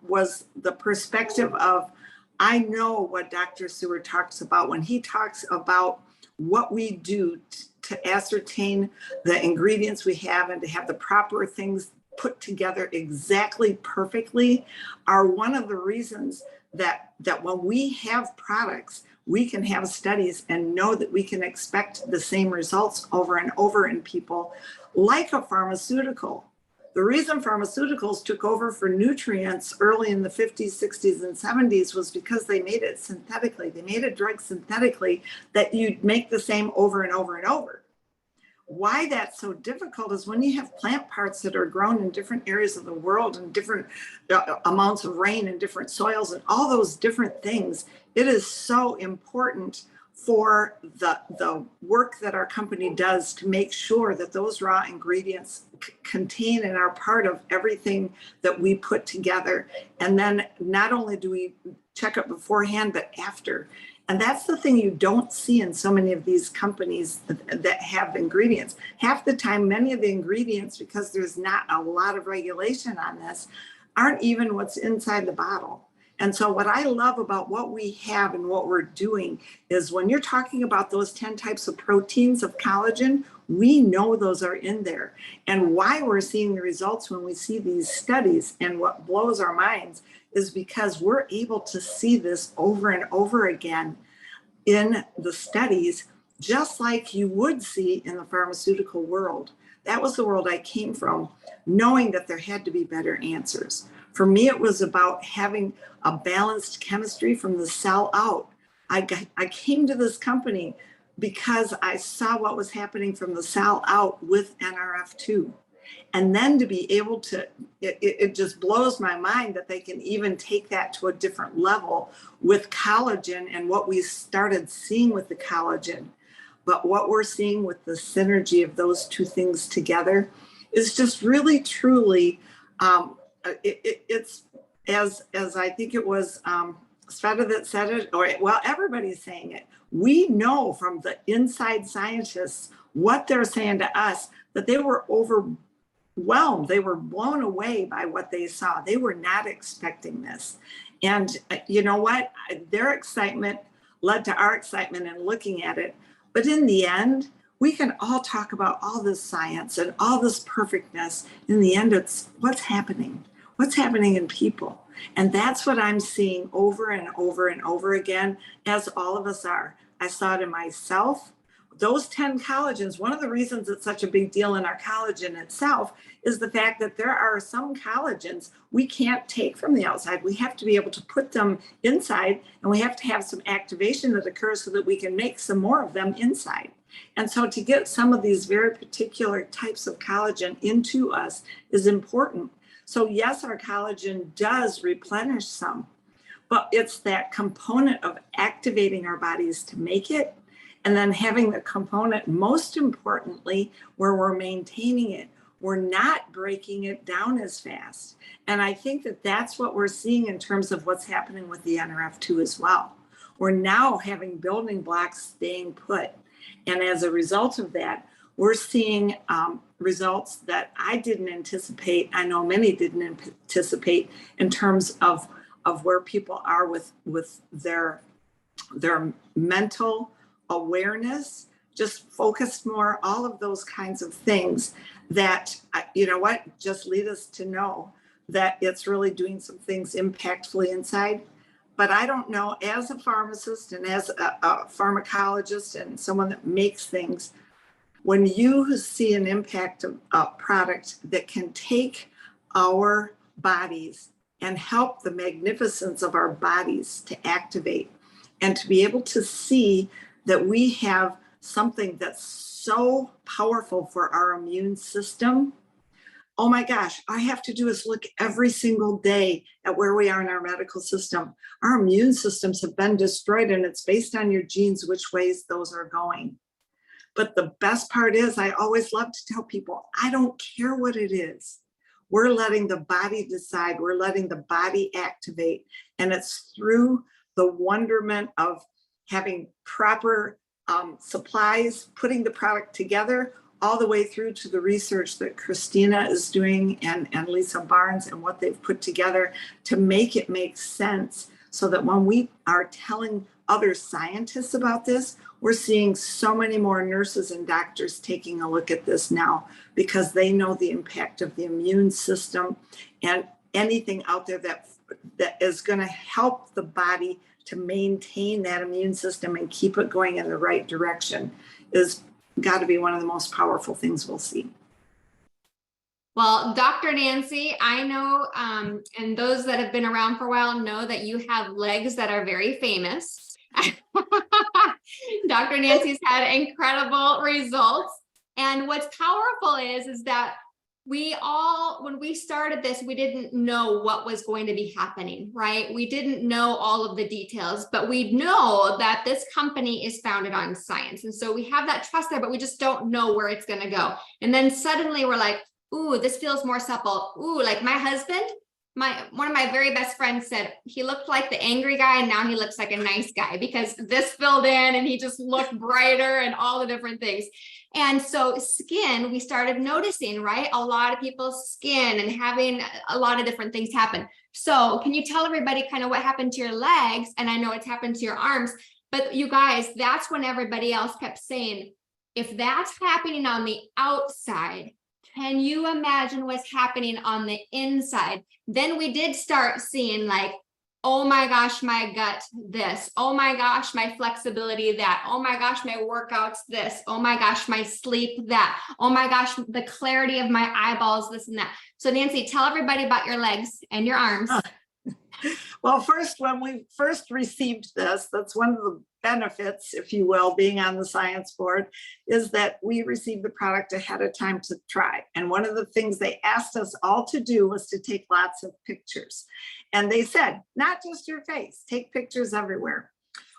was the perspective of, I know what Dr. Seward talks about when he talks about what we do to ascertain the ingredients we have and to have the proper things put together exactly perfectly are one of the reasons that when we have products, we can have studies and know that we can expect the same results over and over in people, like a pharmaceutical. The reason pharmaceuticals took over for nutrients early in the 50s, 60s, and 70s was because they made it synthetically. They made a drug synthetically that you'd make the same over and over and over. Why that's so difficult is when you have plant parts that are grown in different areas of the world and different amounts of rain and different soils and all those different things, it is so important for the work that our company does to make sure that those raw ingredients contain and are part of everything that we put together. And then not only do we check it beforehand, but after. And that's the thing you don't see in so many of these companies that have ingredients. Half the time, many of the ingredients, because there's not a lot of regulation on this, aren't even what's inside the bottle. And so what I love about what we have and what we're doing is when you're talking about those 10 types of proteins of collagen, we know those are in there. And why we're seeing the results when we see these studies, and what blows our minds is because we're able to see this over and over again in the studies, just like you would see in the pharmaceutical world. That was the world I came from, knowing that there had to be better answers. For me, it was about having a balanced chemistry from the cell out. I came to this company because I saw what was happening from the cell out with NRF2. And then to be able to, it just blows my mind that they can even take that to a different level with collagen and what we started seeing with the collagen. But what we're seeing with the synergy of those two things together is just really, truly, it's as I think it was Sveta that said it, or well, everybody's saying it. We know from the inside scientists what they're saying to us, that they were whelmed. They were blown away by what they saw. They were not expecting this. And you know what? Their excitement led to our excitement in looking at it. But in the end, we can all talk about all this science and all this perfectness. In the end, it's what's happening in people. And that's what I'm seeing over and over and over again, as all of us are. I saw it in myself. Those 10 collagens, one of the reasons it's such a big deal in our collagen itself is the fact that there are some collagens we can't take from the outside. We have to be able to put them inside, and we have to have some activation that occurs so that we can make some more of them inside. And so to get some of these very particular types of collagen into us is important. So yes, our collagen does replenish some, but it's that component of activating our bodies to make it, and then having the component, most importantly, where we're maintaining it. We're not breaking it down as fast. And I think that that's what we're seeing in terms of what's happening with the NRF2 as well. We're now having building blocks staying put. And as a result of that, we're seeing results that I didn't anticipate. I know many didn't anticipate in terms of where people are with their mental awareness, just focused more, all of those kinds of things that, you know what, just lead us to know that it's really doing some things impactfully inside. But I don't know, as a pharmacist and as a pharmacologist and someone that makes things, when you see an impact of a product that can take our bodies and help the magnificence of our bodies to activate, and to be able to see that we have something that's so powerful for our immune system. Oh my gosh, all I have to do is look every single day at where we are in our medical system. Our immune systems have been destroyed, and it's based on your genes, which ways those are going. But the best part is, I always love to tell people, I don't care what it is. We're letting the body decide. We're letting the body activate. And it's through the wonderment of having proper supplies, putting the product together, all the way through to the research that Christina is doing and Lisa Barnes and what they've put together to make it make sense, so that when we are telling other scientists about this, we're seeing so many more nurses and doctors taking a look at this now, because they know the impact of the immune system, and anything out there that is going to help the body to maintain that immune system and keep it going in the right direction is got to be one of the most powerful things we'll see. Well, Dr. Nancy, I know, and those that have been around for a while know that you have legs that are very famous. Dr. Nancy's had incredible results. And what's powerful is that we all, when we started this, we didn't know what was going to be happening, right? We didn't know all of the details, but we know that this company is founded on science. And so we have that trust there, but we just don't know where it's going to go. And then suddenly we're like, ooh, this feels more supple. Ooh, like my husband, one of my very best friends said he looked like the angry guy, and now he looks like a nice guy because this filled in and he just looked brighter and all the different things. And so skin, we started noticing, right? A lot of people's skin and having a lot of different things happen. So can you tell everybody kind of what happened to your legs? And I know it's happened to your arms, but you guys, that's when everybody else kept saying, if that's happening on the outside, can you imagine what's happening on the inside? Then we did start seeing like, oh my gosh, my gut, this. Oh my gosh, my flexibility, that. Oh my gosh, my workouts, this. Oh my gosh, my sleep, that. Oh my gosh, the clarity of my eyeballs, this and that. So Nancy, tell everybody about your legs and your arms. Well, first, when we first received this, that's one of the benefits, if you will, being on the science board, is that we received the product ahead of time to try. And one of the things they asked us all to do was to take lots of pictures. And they said, not just your face, take pictures everywhere.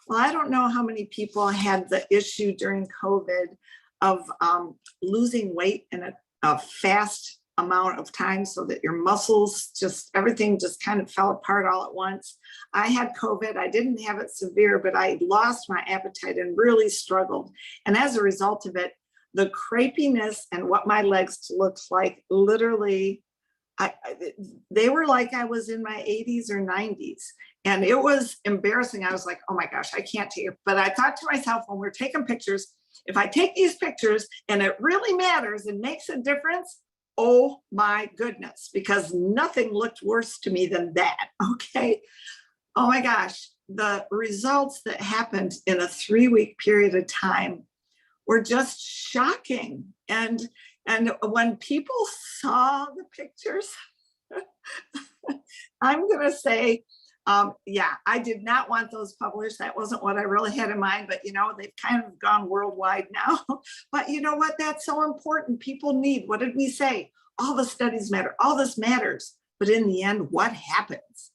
Well, I don't know how many people had the issue during COVID of losing weight in a fast amount of time, so that your muscles, just everything just kind of fell apart all at once. I had COVID. I didn't have it severe, but I lost my appetite and really struggled. And as a result of it, the crepiness and what my legs looked like, literally, they were like I was in my 80s or 90s. And it was embarrassing. I was like, oh my gosh, I can't take it. But I thought to myself, when we're taking pictures, if I take these pictures and it really matters and makes a difference, oh my goodness, because nothing looked worse to me than that. Okay. Oh my gosh, the results that happened in a 3-week period of time were just shocking. And when people saw the pictures, I'm going to say, yeah, I did not want those published. That wasn't what I really had in mind, but they've kind of gone worldwide now. But you know what? That's so important. People need, what did we say? All the studies matter. All this matters. But in the end, what happens?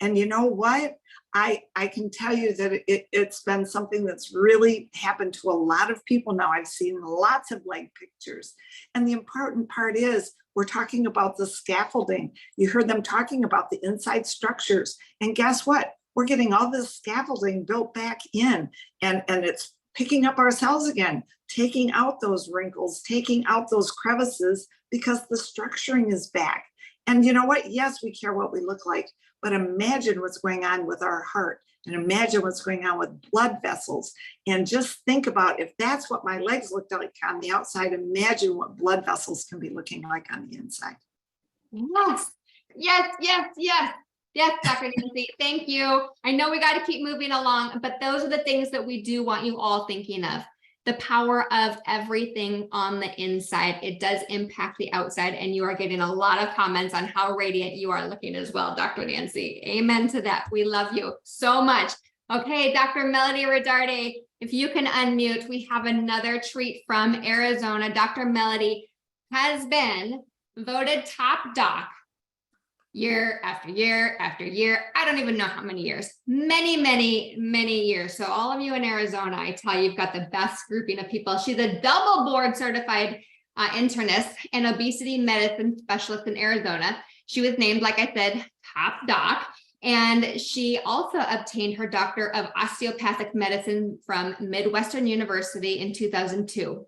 And you know what? I can tell you that it's been something that's really happened to a lot of people now. I've seen lots of leg pictures. And the important part is we're talking about the scaffolding. You heard them talking about the inside structures. And guess what? We're getting all this scaffolding built back in, and it's picking up our cells again, taking out those wrinkles, taking out those crevices, because the structuring is back. And you know what? Yes, we care what we look like, but imagine what's going on with our heart, and imagine what's going on with blood vessels. And just think about, if that's what my legs looked like on the outside, imagine what blood vessels can be looking like on the inside. Yes, yes, yes, yes. Yes, Dr. Nancy, thank you. I know we got to keep moving along, but those are the things that we do want you all thinking of. The power of everything on the inside. It does impact the outside, and you are getting a lot of comments on how radiant you are looking as well, Dr. Nancy. Amen to that. We love you so much. Okay, Dr. Melody Rodarte, if you can unmute, we have another treat from Arizona. Dr. Melody has been voted top doc year after year after year. I don't even know how many years, many, many, many years. So all of you in Arizona, I tell you, you've got the best grouping of people. She's a double board certified internist and obesity medicine specialist in Arizona. She was named, like I said, top doc. And she also obtained her doctor of osteopathic medicine from Midwestern University in 2002.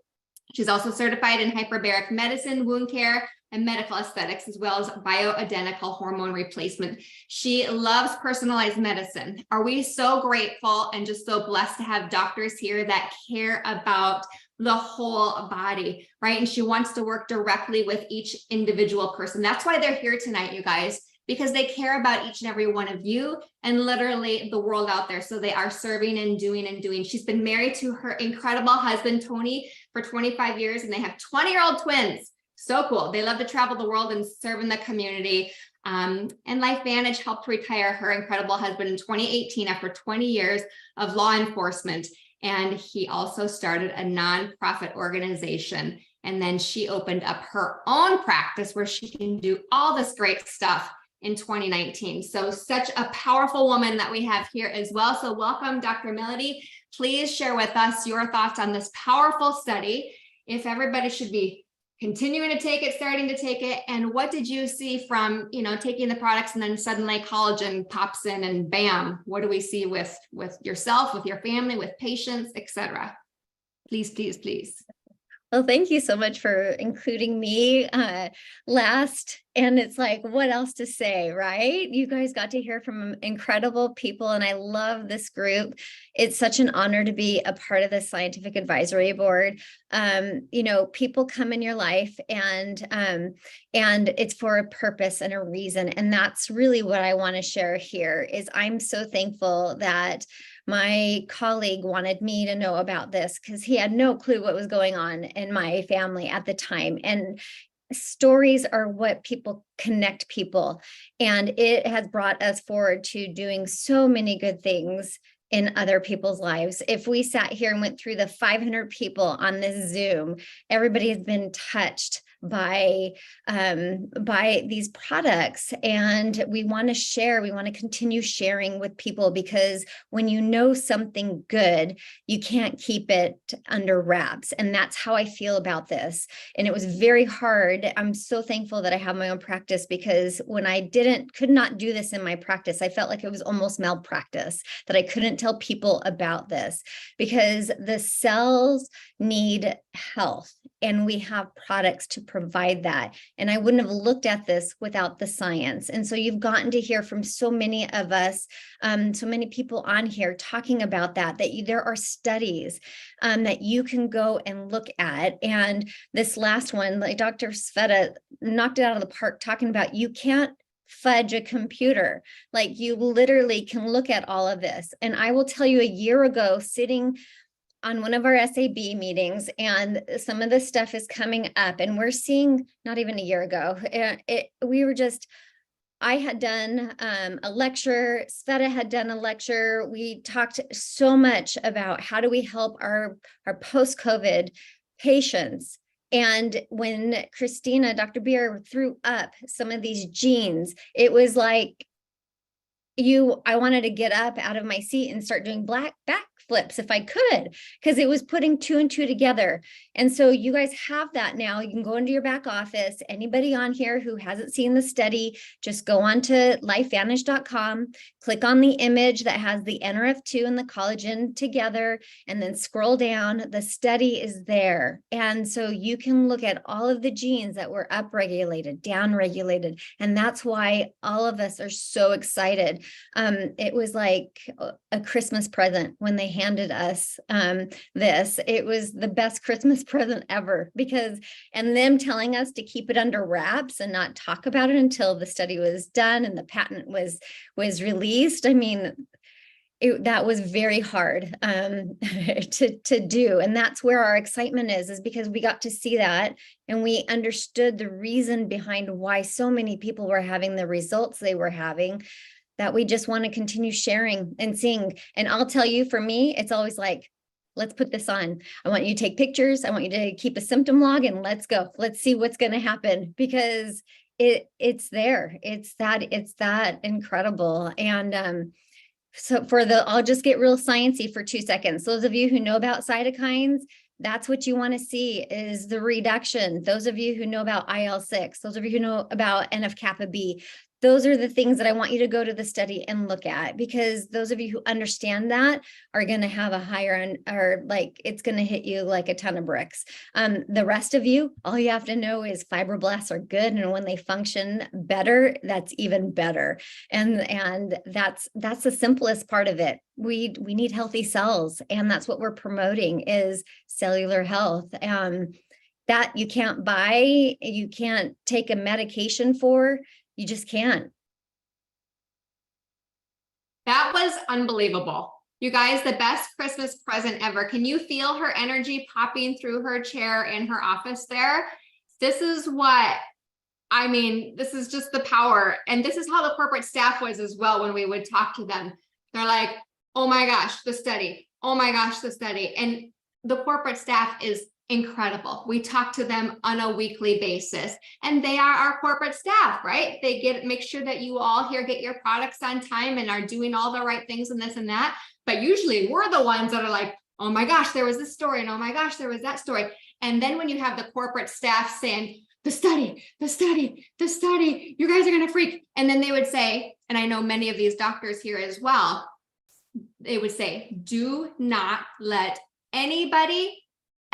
She's also certified in hyperbaric medicine, wound care, and medical aesthetics, as well as bioidentical hormone replacement. She loves personalized medicine. Are we so grateful and just so blessed to have doctors here that care about the whole body, right? And she wants to work directly with each individual person. That's why they're here tonight, you guys, because they care about each and every one of you and literally the world out there. So they are serving and doing and doing. She's been married to her incredible husband, Tony, for 25 years, and they have 20-year-old twins. So cool. They love to travel the world and serve in the community. And LifeVantage helped retire her incredible husband in 2018 after 20 years of law enforcement. And he also started a nonprofit organization. And then she opened up her own practice where she can do all this great stuff in 2019. So such a powerful woman that we have here as well. So welcome, Dr. Melody. Please share with us your thoughts on this powerful study. If everybody should be continuing to take it, starting to take it, and what did you see from, taking the products and then suddenly collagen pops in and bam, what do we see with yourself, with your family, with patients, etc.? Please, please, please. Well, thank you so much for including me last. And it's like, what else to say, right? You guys got to hear from incredible people, and I love this group. It's such an honor to be a part of the scientific advisory board. People come in your life and it's for a purpose and a reason. And that's really what I want to share here is I'm so thankful that my colleague wanted me to know about this because he had no clue what was going on in my family at the time. And stories are what connect people. And it has brought us forward to doing so many good things in other people's lives. If we sat here and went through the 500 people on this Zoom, everybody has been touched by these products, and we want to share. We want to continue sharing with people because when you know something good, you can't keep it under wraps, and that's how I feel about this. And it was very hard. I'm so thankful that I have my own practice because when I could not do this in my practice, I felt like it was almost malpractice that I couldn't tell people about this because the cells need health, and we have products to provide that. And I wouldn't have looked at this without the science. And so you've gotten to hear from so many of us, so many people on here talking about that, there are studies that you can go and look at. And this last one, like Dr. Sveta knocked it out of the park, talking about you can't fudge a computer. Like, you literally can look at all of this. And I will tell you, a year ago, sitting on one of our SAB meetings, and some of this stuff is coming up, and we're seeing, not even a year ago, I had done a lecture, Sveta had done a lecture. We talked so much about how do we help our post-COVID patients. And when Christina, Dr. Beer, threw up some of these genes, it was like, I wanted to get up out of my seat and start doing backflips if I could, because it was putting 2 and 2 together. And so you guys have that now. You can go into your back office. Anybody on here who hasn't seen the study, just go on to lifevanish.com, click on the image that has the NRF2 and the collagen together, and then scroll down. The study is there. And so you can look at all of the genes that were upregulated, downregulated. And that's why all of us are so excited. It was like a Christmas present when they handed us this. It was the best Christmas present ever, and them telling us to keep it under wraps and not talk about it until the study was done and the patent was released. I mean, that was very hard to do. And that's where our excitement is because we got to see that, and we understood the reason behind why so many people were having the results they were having, that we just want to continue sharing and seeing. And I'll tell you, for me, it's always like, let's put this on. I want you to take pictures. I want you to keep a symptom log, and let's go. Let's see what's going to happen, because it's there. It's that incredible. And so I'll just get real sciencey for 2 seconds. Those of you who know about cytokines, that's what you want to see, is the reduction. Those of you who know about IL-6, those of you who know about NF-kappa B, those are the things that I want you to go to the study and look at, because those of you who understand that are going to have a higher, or like, it's going to hit you like a ton of bricks. The rest of you, all you have to know is fibroblasts are good. And when they function better, that's even better. And that's the simplest part of it. We need healthy cells. And that's what we're promoting, is cellular health. That you can't buy, you can't take a medication for. You just can't. That was unbelievable. You guys, the best Christmas present ever. Can you feel her energy popping through her chair in her office there? This is what, I mean, this is just the power. And this is how the corporate staff was as well when we would talk to them. They're like, oh my gosh, the study. Oh my gosh, the study. And the corporate staff is incredible. We talk to them on a weekly basis, and they are our corporate staff, right? They make sure that you all here get your products on time and are doing all the right things and this and that. But usually we're the ones that are like, oh my gosh, there was this story, and oh my gosh, there was that story. And then when you have the corporate staff saying, the study, you guys are going to freak. And then they would say, and I know many of these doctors here as well, they would say, do not let anybody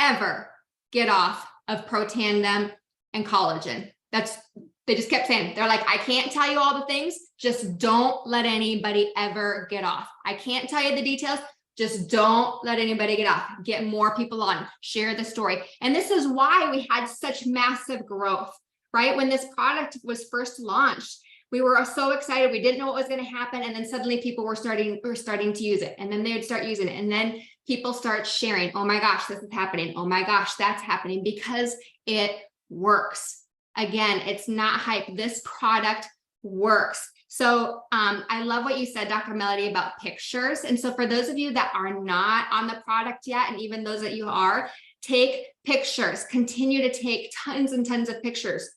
ever get off of Protandim and collagen. They just kept saying, they're like, I can't tell you all the things, just don't let anybody ever get off. I can't tell you the details, just don't let anybody get off. Get more people on, share the story. And this is why we had such massive growth, right? When this product was first launched, we were so excited. We didn't know what was going to happen. And then suddenly people were starting to use it. And then they would start using it. And then people start sharing, oh my gosh, this is happening. Oh my gosh, that's happening, because it works. Again, it's not hype. This product works. So I love what you said, Dr. Melody, about pictures. And so for those of you that are not on the product yet, and even those that you are, take pictures, continue to take tons and tons of pictures.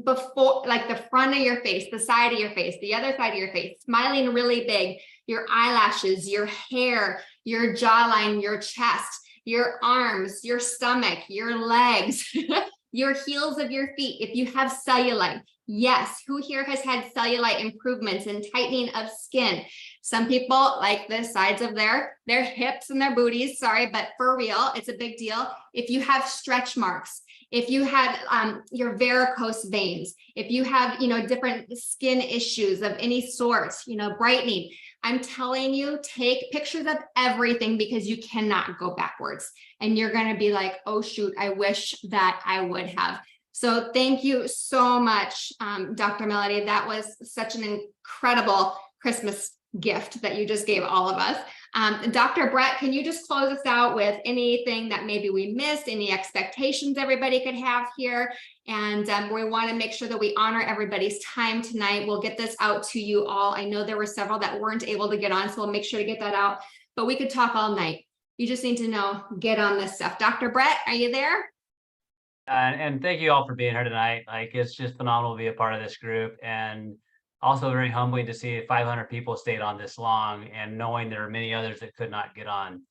Before, like the front of your face, the side of your face, the other side of your face, smiling really big, your eyelashes, your hair, your jawline, your chest, your arms, your stomach, your legs, your heels of your feet. If you have cellulite, yes, who here has had cellulite improvements and tightening of skin? Some people like the sides of their hips and their booties, sorry, but for real, it's a big deal. If you have stretch marks, if you had your varicose veins, if you have, different skin issues of any sort, brightening, I'm telling you, take pictures of everything because you cannot go backwards. And you're going to be like, oh, shoot, I wish that I would have. So thank you so much, Dr. Melody. That was such an incredible Christmas gift that you just gave all of us. Dr. Brett, can you just close us out with anything that maybe we missed, any expectations everybody could have here? And we want to make sure that we honor everybody's time tonight. We'll get this out to you all. I know there were several that weren't able to get on, so we'll make sure to get that out, but we could talk all night. You just need to know, get on this stuff. Dr. Brett, are you there? And thank you all for being here tonight. Like, it's just phenomenal to be a part of this group, and also very humbling to see 500 people stayed on this long, and knowing there are many others that could not get on.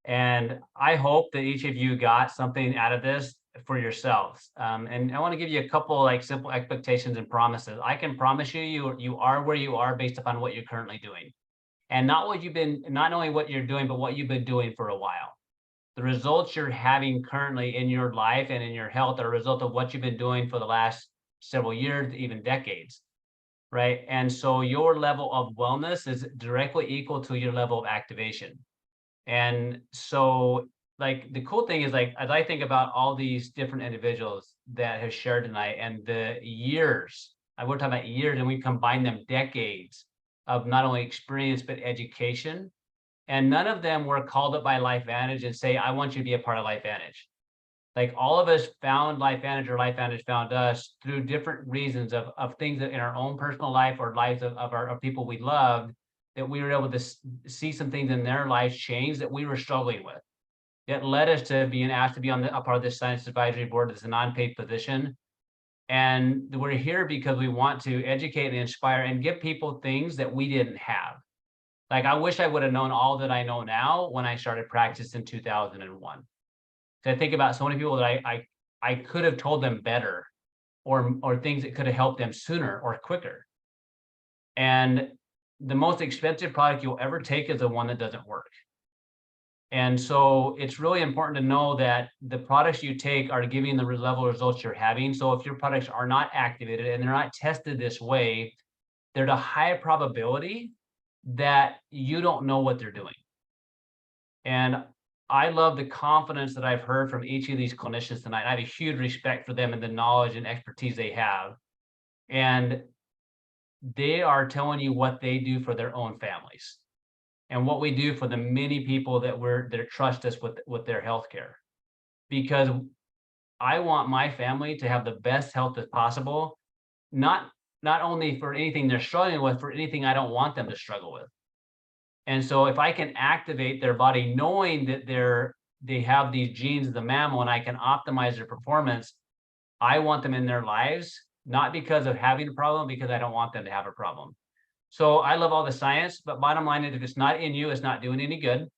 And I hope that each of you got something out of this for yourselves. And I want to give you a couple like simple expectations and promises. I can promise you, you are where you are based upon what you're currently doing, and not only what you're doing, but what you've been doing for a while. The results you're having currently in your life and in your health are a result of what you've been doing for the last several years, even decades, right? And so your level of wellness is directly equal to your level of activation. And so, like, the cool thing is, like, as I think about all these different individuals that have shared tonight and the years, we're talking about years, and we combine them decades of not only experience, but education. And none of them were called up by LifeVantage and say, I want you to be a part of LifeVantage. Like, all of us found LifeVantage, or LifeVantage found us through different reasons of things that in our own personal life or lives of our people we loved, that we were able to see some things in their lives change that we were struggling with. It led us to being asked to be on a part of this science advisory board as a non-paid position. And we're here because we want to educate and inspire and give people things that we didn't have. Like, I wish I would have known all that I know now when I started practice in 2001. So I think about so many people that I could have told them better, or things that could have helped them sooner or quicker. And the most expensive product you'll ever take is the one that doesn't work. And so it's really important to know that the products you take are giving the level of results you're having. So if your products are not activated and they're not tested this way, there's a high probability that you don't know what they're doing. And I love the confidence that I've heard from each of these clinicians tonight. I have a huge respect for them and the knowledge and expertise they have. And they are telling you what they do for their own families and what we do for the many people that trust us with their healthcare. Because I want my family to have the best health as possible, not only for anything they're struggling with, for anything I don't want them to struggle with. And so if I can activate their body, knowing that they have these genes of the mammal, and I can optimize their performance, I want them in their lives, not because of having a problem, because I don't want them to have a problem. So I love all the science, but bottom line is, if it's not in you, it's not doing any good.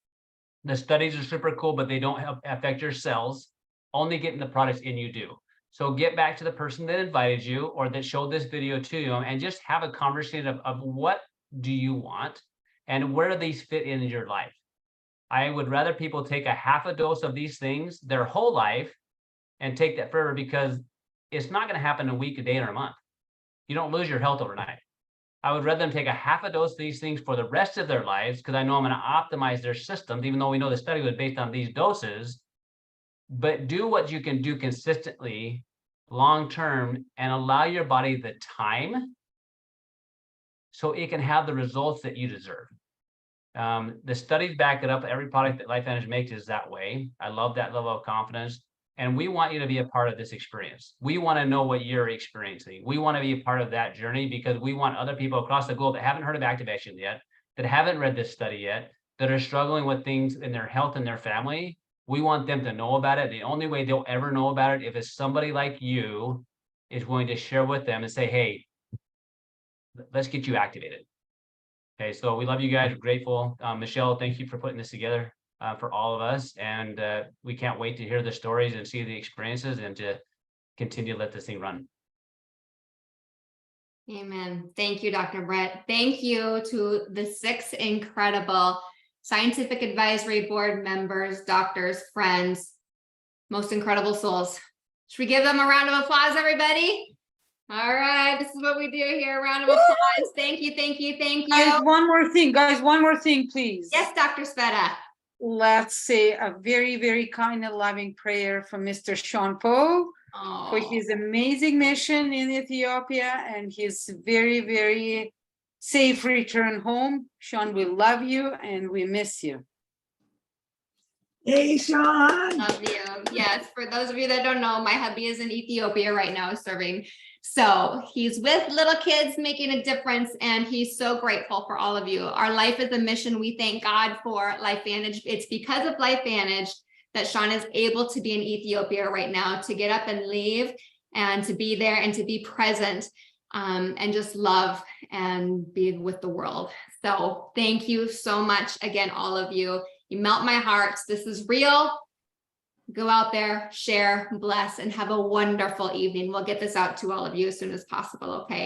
The studies are super cool, but they don't affect your cells. Only getting the products in you do. So get back to the person that invited you or that showed this video to you, and just have a conversation of what do you want and where do these fit in your life. I would rather people take a half a dose of these things their whole life and take that forever, because it's not going to happen in a week, a day, or a month. You don't lose your health overnight. I would rather them take a half a dose of these things for the rest of their lives, because I know I'm going to optimize their systems, even though we know the study was based on these doses. But do what you can do consistently, long-term, and allow your body the time so it can have the results that you deserve. The studies back it up. Every product that LifeVantage makes is that way. I love that level of confidence. And we want you to be a part of this experience. We want to know what you're experiencing. We want to be a part of that journey, because we want other people across the globe that haven't heard of activation yet, that haven't read this study yet, that are struggling with things in their health and their family. We want them to know about it. The only way they'll ever know about it, if it's somebody like you is going to share with them and say, hey, let's get you activated. Okay, so we love you guys. We're grateful. Michelle, thank you for putting this together for all of us. And we can't wait to hear the stories and see the experiences and to continue to let this thing run. Amen. Thank you, Dr. Brett. Thank you to the 6 incredible scientific advisory board members, doctors, friends, most incredible souls. Should we give them a round of applause, everybody? All right, this is what we do here. A round of applause. Thank you, thank you, thank you. Guys, one more thing, please. Yes, Dr. Sveta. Let's say a very, very kind and loving prayer for Mr. Sean Poe for Oh, his amazing mission in Ethiopia and his very, very safe return home. Sean, we love you and we miss you. Hey, Sean. love you. Yes, for those of you that don't know, my hubby is in Ethiopia right now serving. So he's with little kids making a difference, and he's so grateful for all of you. Our life is a mission. We thank God for LifeVantage. It's because of LifeVantage that Sean is able to be in Ethiopia right now, to get up and leave and to be there and to be present and just love and be with the world. So thank you so much again, all of you. You melt my heart. This is real. Go out there, share, bless, and have a wonderful evening. We'll get this out to all of you as soon as possible, okay?